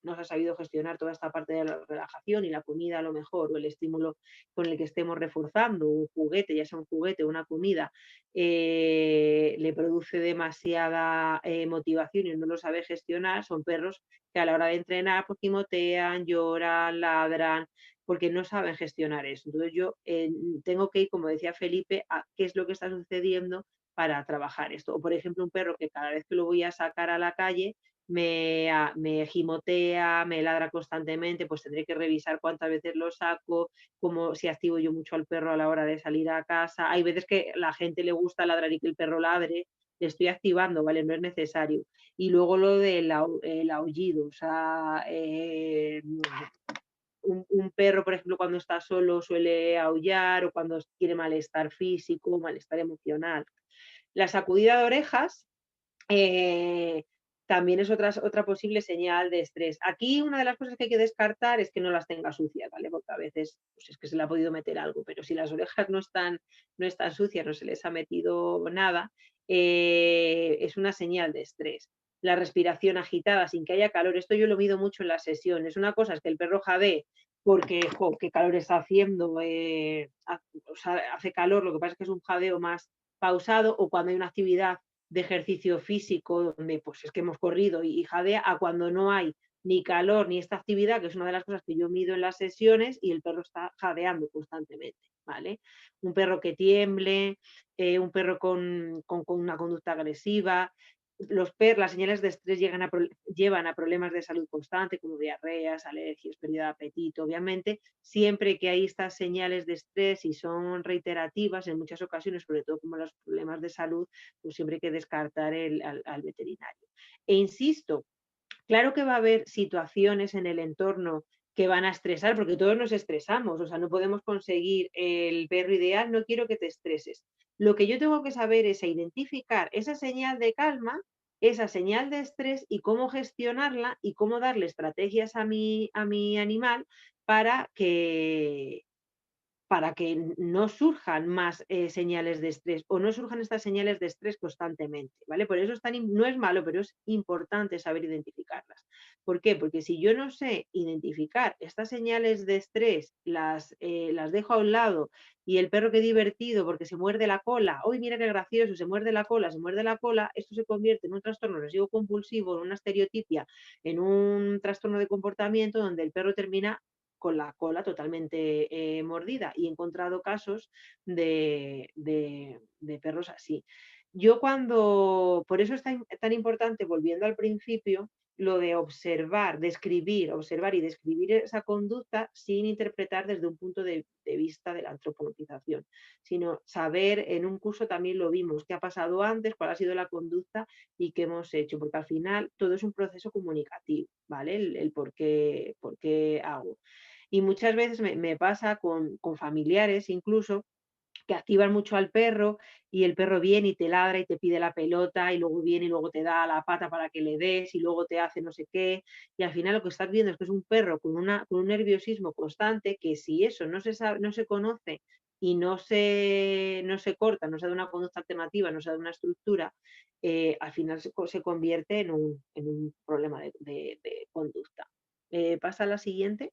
no se ha sabido gestionar toda esta parte de la relajación y la comida a lo mejor, o el estímulo con el que estemos reforzando, un juguete, ya sea un juguete o una comida, le produce demasiada motivación y no lo sabe gestionar, son perros que a la hora de entrenar pues gimotean, lloran, ladran, porque no saben gestionar eso. Entonces yo tengo que ir, como decía Felipe, a qué es lo que está sucediendo para trabajar esto. O por ejemplo, un perro que cada vez que lo voy a sacar a la calle me gimotea, me ladra constantemente, pues tendré que revisar cuántas veces lo saco, como si activo yo mucho al perro a la hora de salir a casa. Hay veces que a la gente le gusta ladrar y que el perro ladre, le estoy activando, ¿vale? No es necesario. Y luego lo del el aullido, o sea, un perro, por ejemplo, cuando está solo suele aullar o cuando tiene malestar físico, malestar emocional. La sacudida de orejas también es otra posible señal de estrés. Aquí una de las cosas que hay que descartar es que no las tenga sucias, ¿vale? Porque a veces pues es que se le ha podido meter algo, pero si las orejas no están sucias, no se les ha metido nada, es una señal de estrés. La respiración agitada sin que haya calor, esto yo lo mido mucho en las sesiones. Una cosa es que el perro jadee porque, qué calor está haciendo, o sea, hace calor, lo que pasa es que es un jadeo más pausado, o cuando hay una actividad de ejercicio físico donde pues es que hemos corrido y jadea, a cuando no hay ni calor ni esta actividad, que es una de las cosas que yo mido en las sesiones, y el perro está jadeando constantemente, ¿vale? Un perro que tiemble, un perro con una conducta agresiva. Las señales de estrés llevan a problemas de salud constante, como diarreas, alergias, pérdida de apetito. Obviamente, siempre que hay estas señales de estrés y son reiterativas, en muchas ocasiones, sobre todo como los problemas de salud, pues siempre hay que descartar al veterinario. E insisto, claro que va a haber situaciones en el entorno que van a estresar, porque todos nos estresamos, o sea, no podemos conseguir el perro ideal, no quiero que te estreses. Lo que yo tengo que saber es identificar esa señal de calma, esa señal de estrés y cómo gestionarla y cómo darle estrategias a mi animal para que, no surjan más señales de estrés o no surjan estas señales de estrés constantemente, ¿vale? Por eso no es malo, pero es importante saber identificarlas. ¿Por qué? Porque si yo no sé identificar estas señales de estrés, las dejo a un lado, y el perro qué divertido porque se muerde la cola, ¡uy, mira qué gracioso! Se muerde la cola, esto se convierte en un trastorno obsesivo compulsivo, en una estereotipia, en un trastorno de comportamiento donde el perro termina con la cola totalmente mordida, y he encontrado casos de perros así. Por eso es tan importante, volviendo al principio, lo de observar y describir esa conducta sin interpretar desde un punto de vista de la antropologización, sino saber, en un curso también lo vimos, qué ha pasado antes, cuál ha sido la conducta y qué hemos hecho, porque al final todo es un proceso comunicativo, ¿vale? El por qué hago. Y muchas veces me pasa con familiares incluso, que activan mucho al perro, y el perro viene y te ladra y te pide la pelota, y luego viene y luego te da la pata para que le des, y luego te hace no sé qué, y al final lo que estás viendo es que es un perro con un nerviosismo constante, que si eso no se sabe, no se conoce y no se corta, no se da una conducta alternativa, no se da una estructura, al final se convierte en un problema de conducta. Pasa a la siguiente.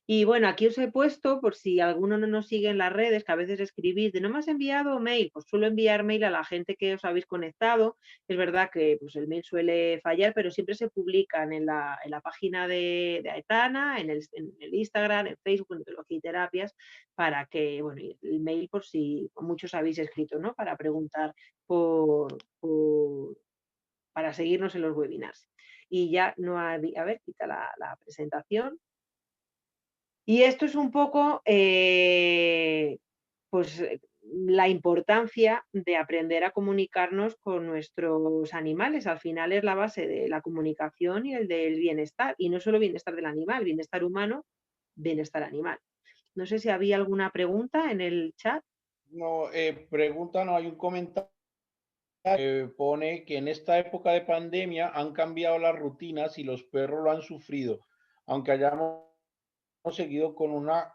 Y bueno, aquí os he puesto, por si alguno no nos sigue en las redes, que a veces escribís de no me has enviado mail, pues suelo enviar mail a la gente que os habéis conectado. Es verdad que pues, el mail suele fallar, pero siempre se publican en la página de Aetana, en el Instagram, en Facebook, en Etología y Terapias, para que, bueno, y el mail por si muchos habéis escrito, ¿no? Para preguntar para seguirnos en los webinars. Y ya no ha, a ver, quita la presentación. Y esto es un poco, pues, la importancia de aprender a comunicarnos con nuestros animales. Al final es la base de la comunicación y el del bienestar. Y no solo bienestar del animal, bienestar humano, bienestar animal. No sé si había alguna pregunta en el chat. No, pregunta, no hay un comentario que pone que en esta época de pandemia han cambiado las rutinas y los perros lo han sufrido, aunque hayamos seguido con una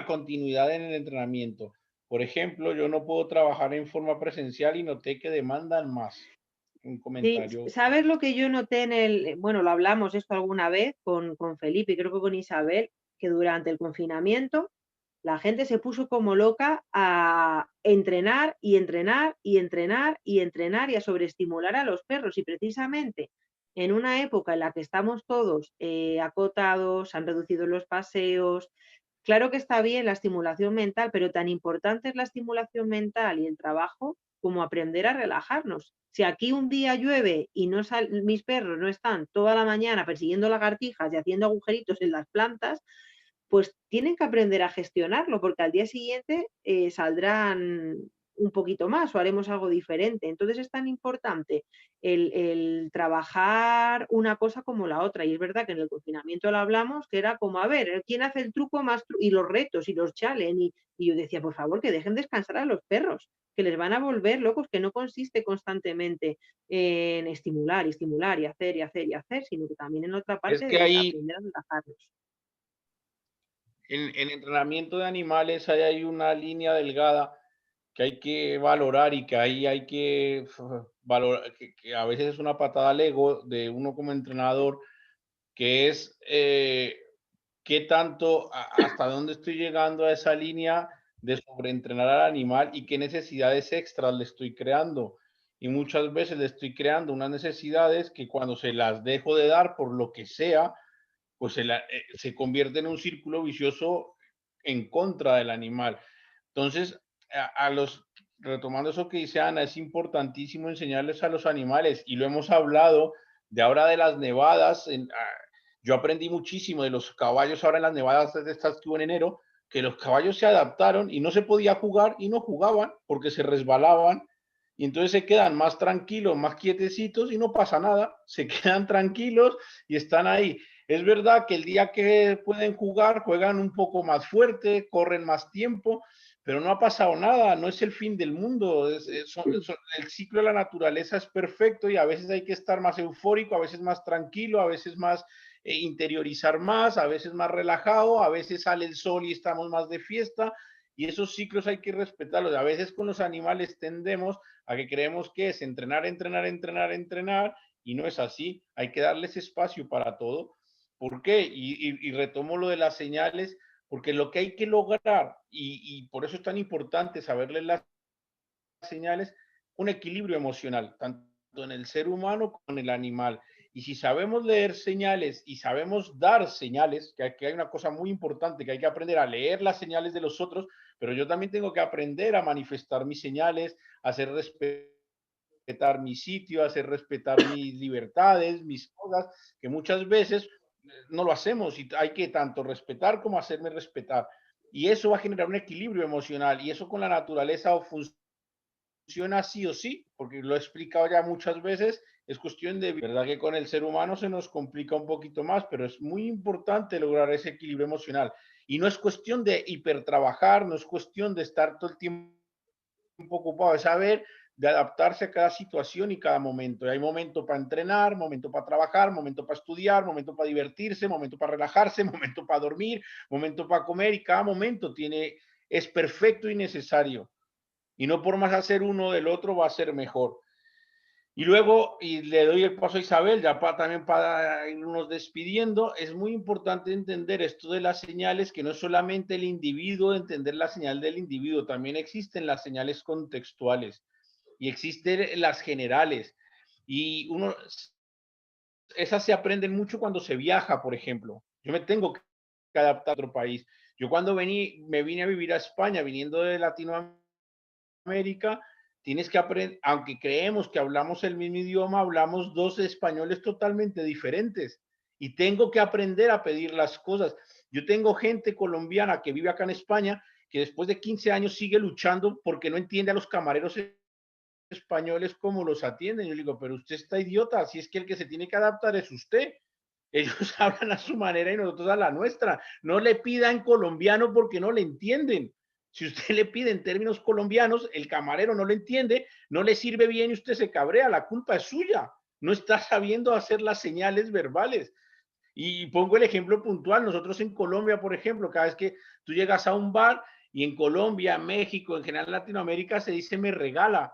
continuidad en el entrenamiento. Por ejemplo, yo no puedo trabajar en forma presencial y noté que demandan más. Un Sí, comentario. ¿sabes lo que yo noté bueno, lo hablamos esto alguna vez con Felipe y creo que con Isabel, que durante el confinamiento la gente se puso como loca a entrenar y entrenar y entrenar y entrenar y a sobreestimular a los perros, y precisamente en una época en la que estamos todos acotados, han reducido los paseos. Claro que está bien la estimulación mental, pero tan importante es la estimulación mental y el trabajo como aprender a relajarnos. Si aquí un día llueve y mis perros no están toda la mañana persiguiendo lagartijas y haciendo agujeritos en las plantas, pues tienen que aprender a gestionarlo, porque al día siguiente saldrán un poquito más o haremos algo diferente. Entonces es tan importante el trabajar una cosa como la otra. Y es verdad que en el confinamiento lo hablamos, que era como, a ver, ¿quién hace el truco más? Y los retos y los challenge. Y yo decía, por favor, que dejen descansar a los perros, que les van a volver locos, que no consiste constantemente en estimular y estimular y hacer y hacer y hacer, sino que también en otra Es parte que de ahí, aprender a relajarlos. en entrenamiento de animales, hay una línea delgada que hay que valorar y que ahí hay que valorar, que a veces es una patada al ego de uno como entrenador, que es qué tanto, hasta dónde estoy llegando a esa línea de sobreentrenar al animal y qué necesidades extras le estoy creando. Y muchas veces le estoy creando unas necesidades que cuando se las dejo de dar por lo que sea, pues se convierte en un círculo vicioso en contra del animal. Entonces, retomando eso que dice Ana, es importantísimo enseñarles a los animales, y lo hemos hablado de ahora de las nevadas. Yo aprendí muchísimo de los caballos ahora en las nevadas de estas que hubo en enero, que los caballos se adaptaron y no se podía jugar y no jugaban porque se resbalaban, y entonces se quedan más tranquilos, más quietecitos y no pasa nada, se quedan tranquilos y están ahí. Es verdad que el día que pueden jugar, juegan un poco más fuerte, corren más tiempo, pero no ha pasado nada, no es el fin del mundo. El ciclo de la naturaleza es perfecto y a veces hay que estar más eufórico, a veces más tranquilo, a veces más interiorizar más, a veces más relajado, a veces sale el sol y estamos más de fiesta, y esos ciclos hay que respetarlos. A veces con los animales tendemos a que creemos que es entrenar, entrenar, entrenar, entrenar, y no es así. Hay que darles espacio para todo. ¿Por qué? Y retomo lo de las señales, porque lo que hay que lograr, y por eso es tan importante saberle las señales, un equilibrio emocional, tanto en el ser humano como en el animal. Y si sabemos leer señales y sabemos dar señales, que aquí hay una cosa muy importante, que hay que aprender a leer las señales de los otros, pero yo también tengo que aprender a manifestar mis señales, a hacer respetar mi sitio, hacer respetar mis libertades, mis cosas, que muchas veces no lo hacemos, y hay que tanto respetar como hacerme respetar. Y eso va a generar un equilibrio emocional, y eso con la naturaleza funciona sí o sí, porque lo he explicado ya muchas veces. Es cuestión de, verdad que con el ser humano se nos complica un poquito más, pero es muy importante lograr ese equilibrio emocional. Y no es cuestión de hipertrabajar, no es cuestión de estar todo el tiempo ocupado, es saber de adaptarse a cada situación y cada momento. Y hay momento para entrenar, momento para trabajar, momento para estudiar, momento para divertirse, momento para relajarse, momento para dormir, momento para comer, y cada momento es perfecto y necesario. Y no por más hacer uno del otro va a ser mejor. Y luego, y le doy el paso a Isabel, ya también para irnos despidiendo, es muy importante entender esto de las señales, que no es solamente el individuo, entender la señal del individuo, también existen las señales contextuales y existen las generales. Y esas se aprenden mucho cuando se viaja, por ejemplo. Yo me tengo que adaptar a otro país. Yo cuando me vine a vivir a España, viniendo de Latinoamérica, tienes que aprender, aunque creemos que hablamos el mismo idioma, hablamos dos españoles totalmente diferentes, y tengo que aprender a pedir las cosas. Yo tengo gente colombiana que vive acá en España, que después de 15 años sigue luchando porque no entiende a los camareros españoles como los atienden. Yo digo, pero usted está idiota, si es que el que se tiene que adaptar es usted. Ellos hablan a su manera y nosotros a la nuestra. No le pida en colombiano porque no le entienden. Si usted le pide en términos colombianos, el camarero no lo entiende, no le sirve bien y usted se cabrea, la culpa es suya. No está sabiendo hacer las señales verbales. Y pongo el ejemplo puntual. Nosotros en Colombia, por ejemplo, cada vez que tú llegas a un bar, y en Colombia, México, en general en Latinoamérica, se dice me regala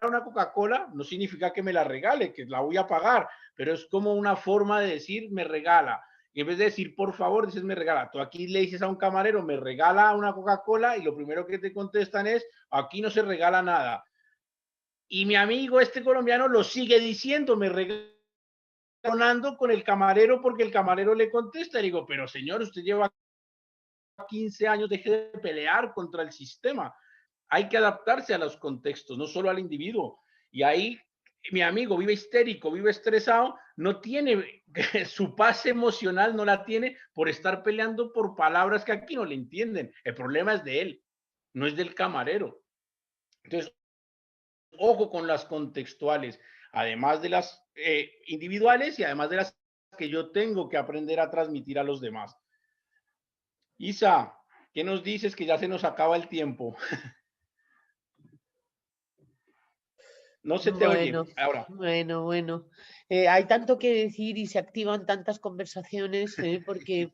una Coca-Cola, no significa que me la regale, que la voy a pagar, pero es como una forma de decir me regala. Y en vez de decir por favor, dices me regala. Tú aquí le dices a un camarero me regala una Coca-Cola, y lo primero que te contestan es aquí no se regala nada. Y mi amigo este colombiano lo sigue diciendo, me regala, con el camarero porque el camarero le contesta. Y digo, pero señor, usted lleva 15 años, deje de pelear contra el sistema. Hay que adaptarse a los contextos, no solo al individuo. Y ahí mi amigo vive histérico, vive estresado, no tiene su paz emocional, no la tiene por estar peleando por palabras que aquí no le entienden. El problema es de él, no es del camarero. Entonces, ojo con las contextuales, además de las individuales y además de las que yo tengo que aprender a transmitir a los demás. Isa, ¿qué nos dices que ya se nos acaba el tiempo? No se te oye Bueno, ahora. bueno. Hay tanto que decir y se activan tantas conversaciones, porque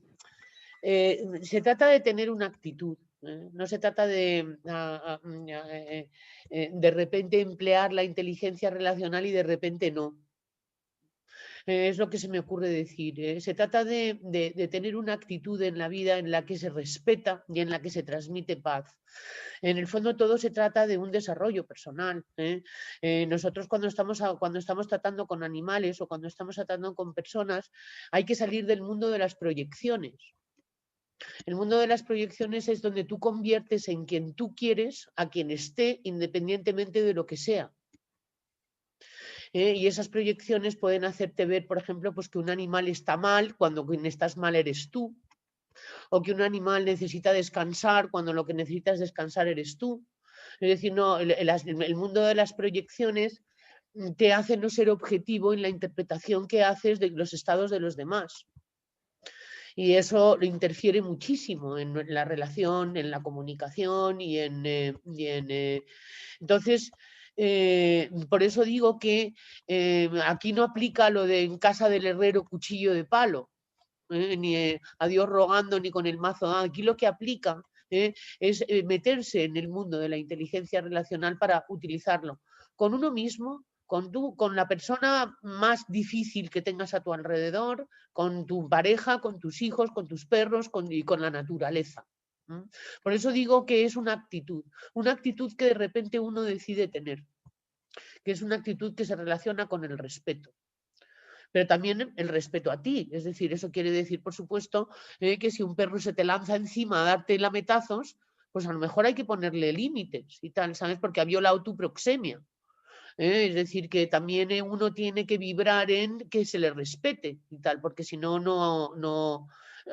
se trata de tener una actitud. No se trata de repente emplear la inteligencia relacional y de repente no. Es lo que se me ocurre decir. Se trata de tener una actitud en la vida en la que se respeta y en la que se transmite paz. En el fondo todo se trata de un desarrollo personal. Nosotros cuando estamos tratando con animales o cuando estamos tratando con personas, hay que salir del mundo de las proyecciones. El mundo de las proyecciones es donde tú conviertes en quien tú quieres a quien esté, independientemente de lo que sea. Y esas proyecciones pueden hacerte ver, por ejemplo, pues que un animal está mal cuando quien estás mal eres tú, o que un animal necesita descansar cuando lo que necesitas descansar eres tú. Es decir, no, el mundo de las proyecciones te hace no ser objetivo en la interpretación que haces de los estados de los demás. Y eso lo interfiere muchísimo en la relación, en la comunicación entonces, por eso digo que aquí no aplica lo de en casa del herrero cuchillo de palo, ni a Dios rogando ni con el mazo. Aquí lo que aplica es meterse en el mundo de la inteligencia relacional para utilizarlo con uno mismo, con la persona más difícil que tengas a tu alrededor, con tu pareja, con tus hijos, con tus perros y con la naturaleza. Por eso digo que es una actitud que de repente uno decide tener, que es una actitud que se relaciona con el respeto. Pero también el respeto a ti, es decir, eso quiere decir, por supuesto, que si un perro se te lanza encima a darte lametazos, pues a lo mejor hay que ponerle límites y tal, ¿sabes? Porque ha violado tu proxemia. Es decir, que también uno tiene que vibrar en que se le respete y tal, porque si no, no.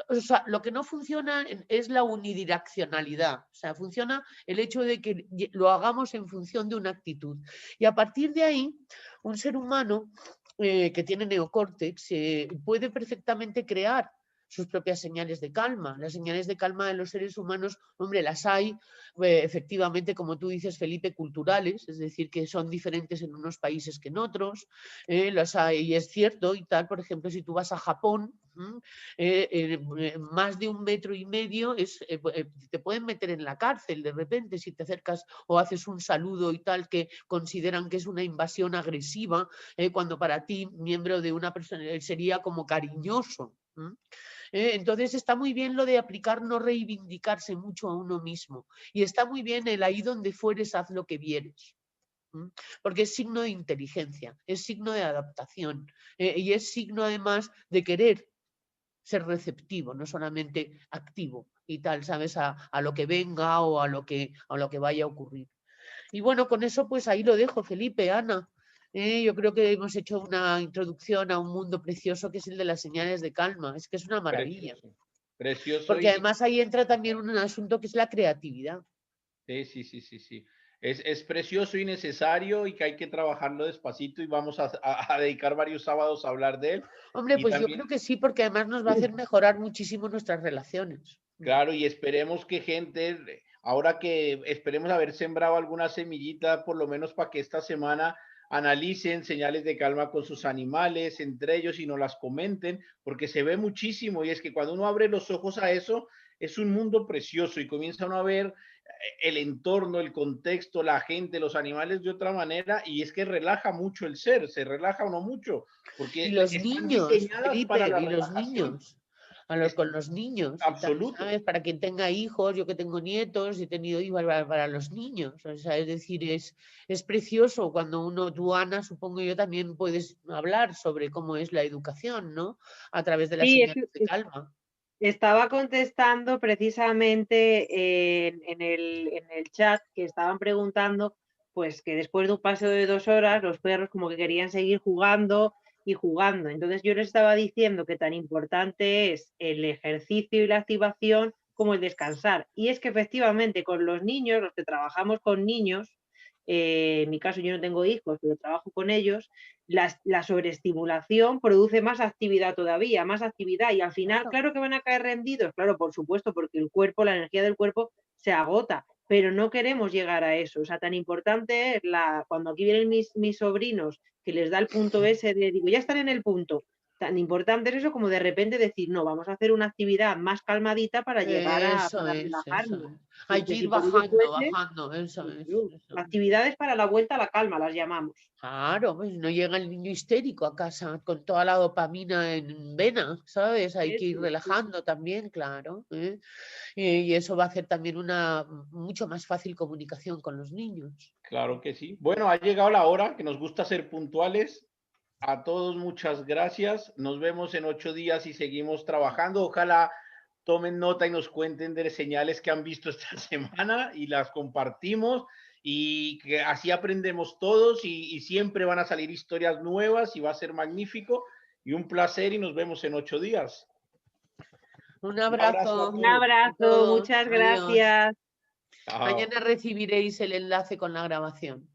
O sea, lo que no funciona es la unidireccionalidad. O sea, funciona el hecho de que lo hagamos en función de una actitud. Y a partir de ahí, un ser humano que tiene neocórtex puede perfectamente crear sus propias señales de calma. Las señales de calma de los seres humanos, hombre, las hay, efectivamente, como tú dices, Felipe, culturales, es decir, que son diferentes en unos países que en otros, las hay, y es cierto, y tal, por ejemplo, si tú vas a Japón, más de 1,5 metros te pueden meter en la cárcel de repente si te acercas o haces un saludo y tal, que consideran que es una invasión agresiva, cuando para ti, miembro de una persona, sería como cariñoso. Entonces está muy bien lo de aplicar no reivindicarse mucho a uno mismo. Y está muy bien el ahí donde fueres, haz lo que vieres. Porque es signo de inteligencia, es signo de adaptación, y es signo además de querer ser receptivo, no solamente activo y tal, ¿sabes? A lo que venga o a lo que vaya a ocurrir. Y bueno, con eso pues ahí lo dejo, Felipe, Ana. Yo creo que hemos hecho una introducción a un mundo precioso que es el de las señales de calma. Es que es una maravilla. Precioso, precioso Porque y además ahí entra también un asunto que es la creatividad. sí. Es precioso y necesario y que hay que trabajarlo despacito y vamos a dedicar varios sábados a hablar de él. Hombre, Y pues yo creo también, que sí, porque además nos va a hacer mejorar muchísimo nuestras relaciones. claro, y esperemos que gente, ahora que esperemos haber sembrado alguna semillita, por lo menos para que esta semana analicen señales de calma con sus animales, entre ellos, y nos las comenten, porque se ve muchísimo y es que cuando uno abre los ojos a eso, es un mundo precioso y comienza uno a ver el entorno, el contexto, la gente, los animales de otra manera y es que relaja mucho el ser, se relaja uno mucho, Y porque los están niños, diseñadas para Felipe, la y los relajación. niños, con los niños y tal, Absoluto. ¿sabes? Para quien tenga hijos, yo que tengo nietos, he tenido hijos para los niños. O sea, es decir, es precioso cuando tú, Ana, supongo yo también puedes hablar sobre cómo es la educación, ¿no? A través de las Sí, señales de calma. estaba contestando precisamente en el chat que estaban preguntando, pues que después de un paseo de 2 horas los perros como que querían seguir jugando y jugando. Entonces yo les estaba diciendo que tan importante es el ejercicio y la activación como el descansar. Y es que efectivamente con los niños, los que trabajamos con niños, en mi caso yo no tengo hijos, pero trabajo con ellos, la sobreestimulación produce más actividad todavía, más actividad y al final, claro que van a caer rendidos, claro, por supuesto, porque el cuerpo, la energía del cuerpo se agota, pero no queremos llegar a eso. O sea, tan importante es cuando aquí vienen mis sobrinos, que les da el punto ese de, digo, ya están en el punto. Tan importante es eso como de repente decir, no, vamos a hacer una actividad más calmadita para llegar Eso para es, eso relajarnos. es. Hay que Porque ir si por ello bajando, fuese, bajando, eso es. Eso es. actividades para la vuelta a la calma, las llamamos. Claro, pues no llega el niño histérico a casa con toda la dopamina en vena, ¿sabes? Hay que ir Eso, relajando también, claro. ¿Eh? Y eso va a hacer también una mucho más fácil comunicación con los niños. Claro que sí. Bueno, ha llegado la hora, que nos gusta ser puntuales. A todos muchas gracias. Nos vemos en 8 días y seguimos trabajando. Ojalá tomen nota y nos cuenten de señales que han visto esta semana y las compartimos y que así aprendemos todos y siempre van a salir historias nuevas y va a ser magnífico y un placer y nos vemos en 8 días. Un Un abrazo a abrazo. un todos. abrazo, Todos. muchas Adiós. gracias. Chao. Mañana recibiréis el enlace con la grabación.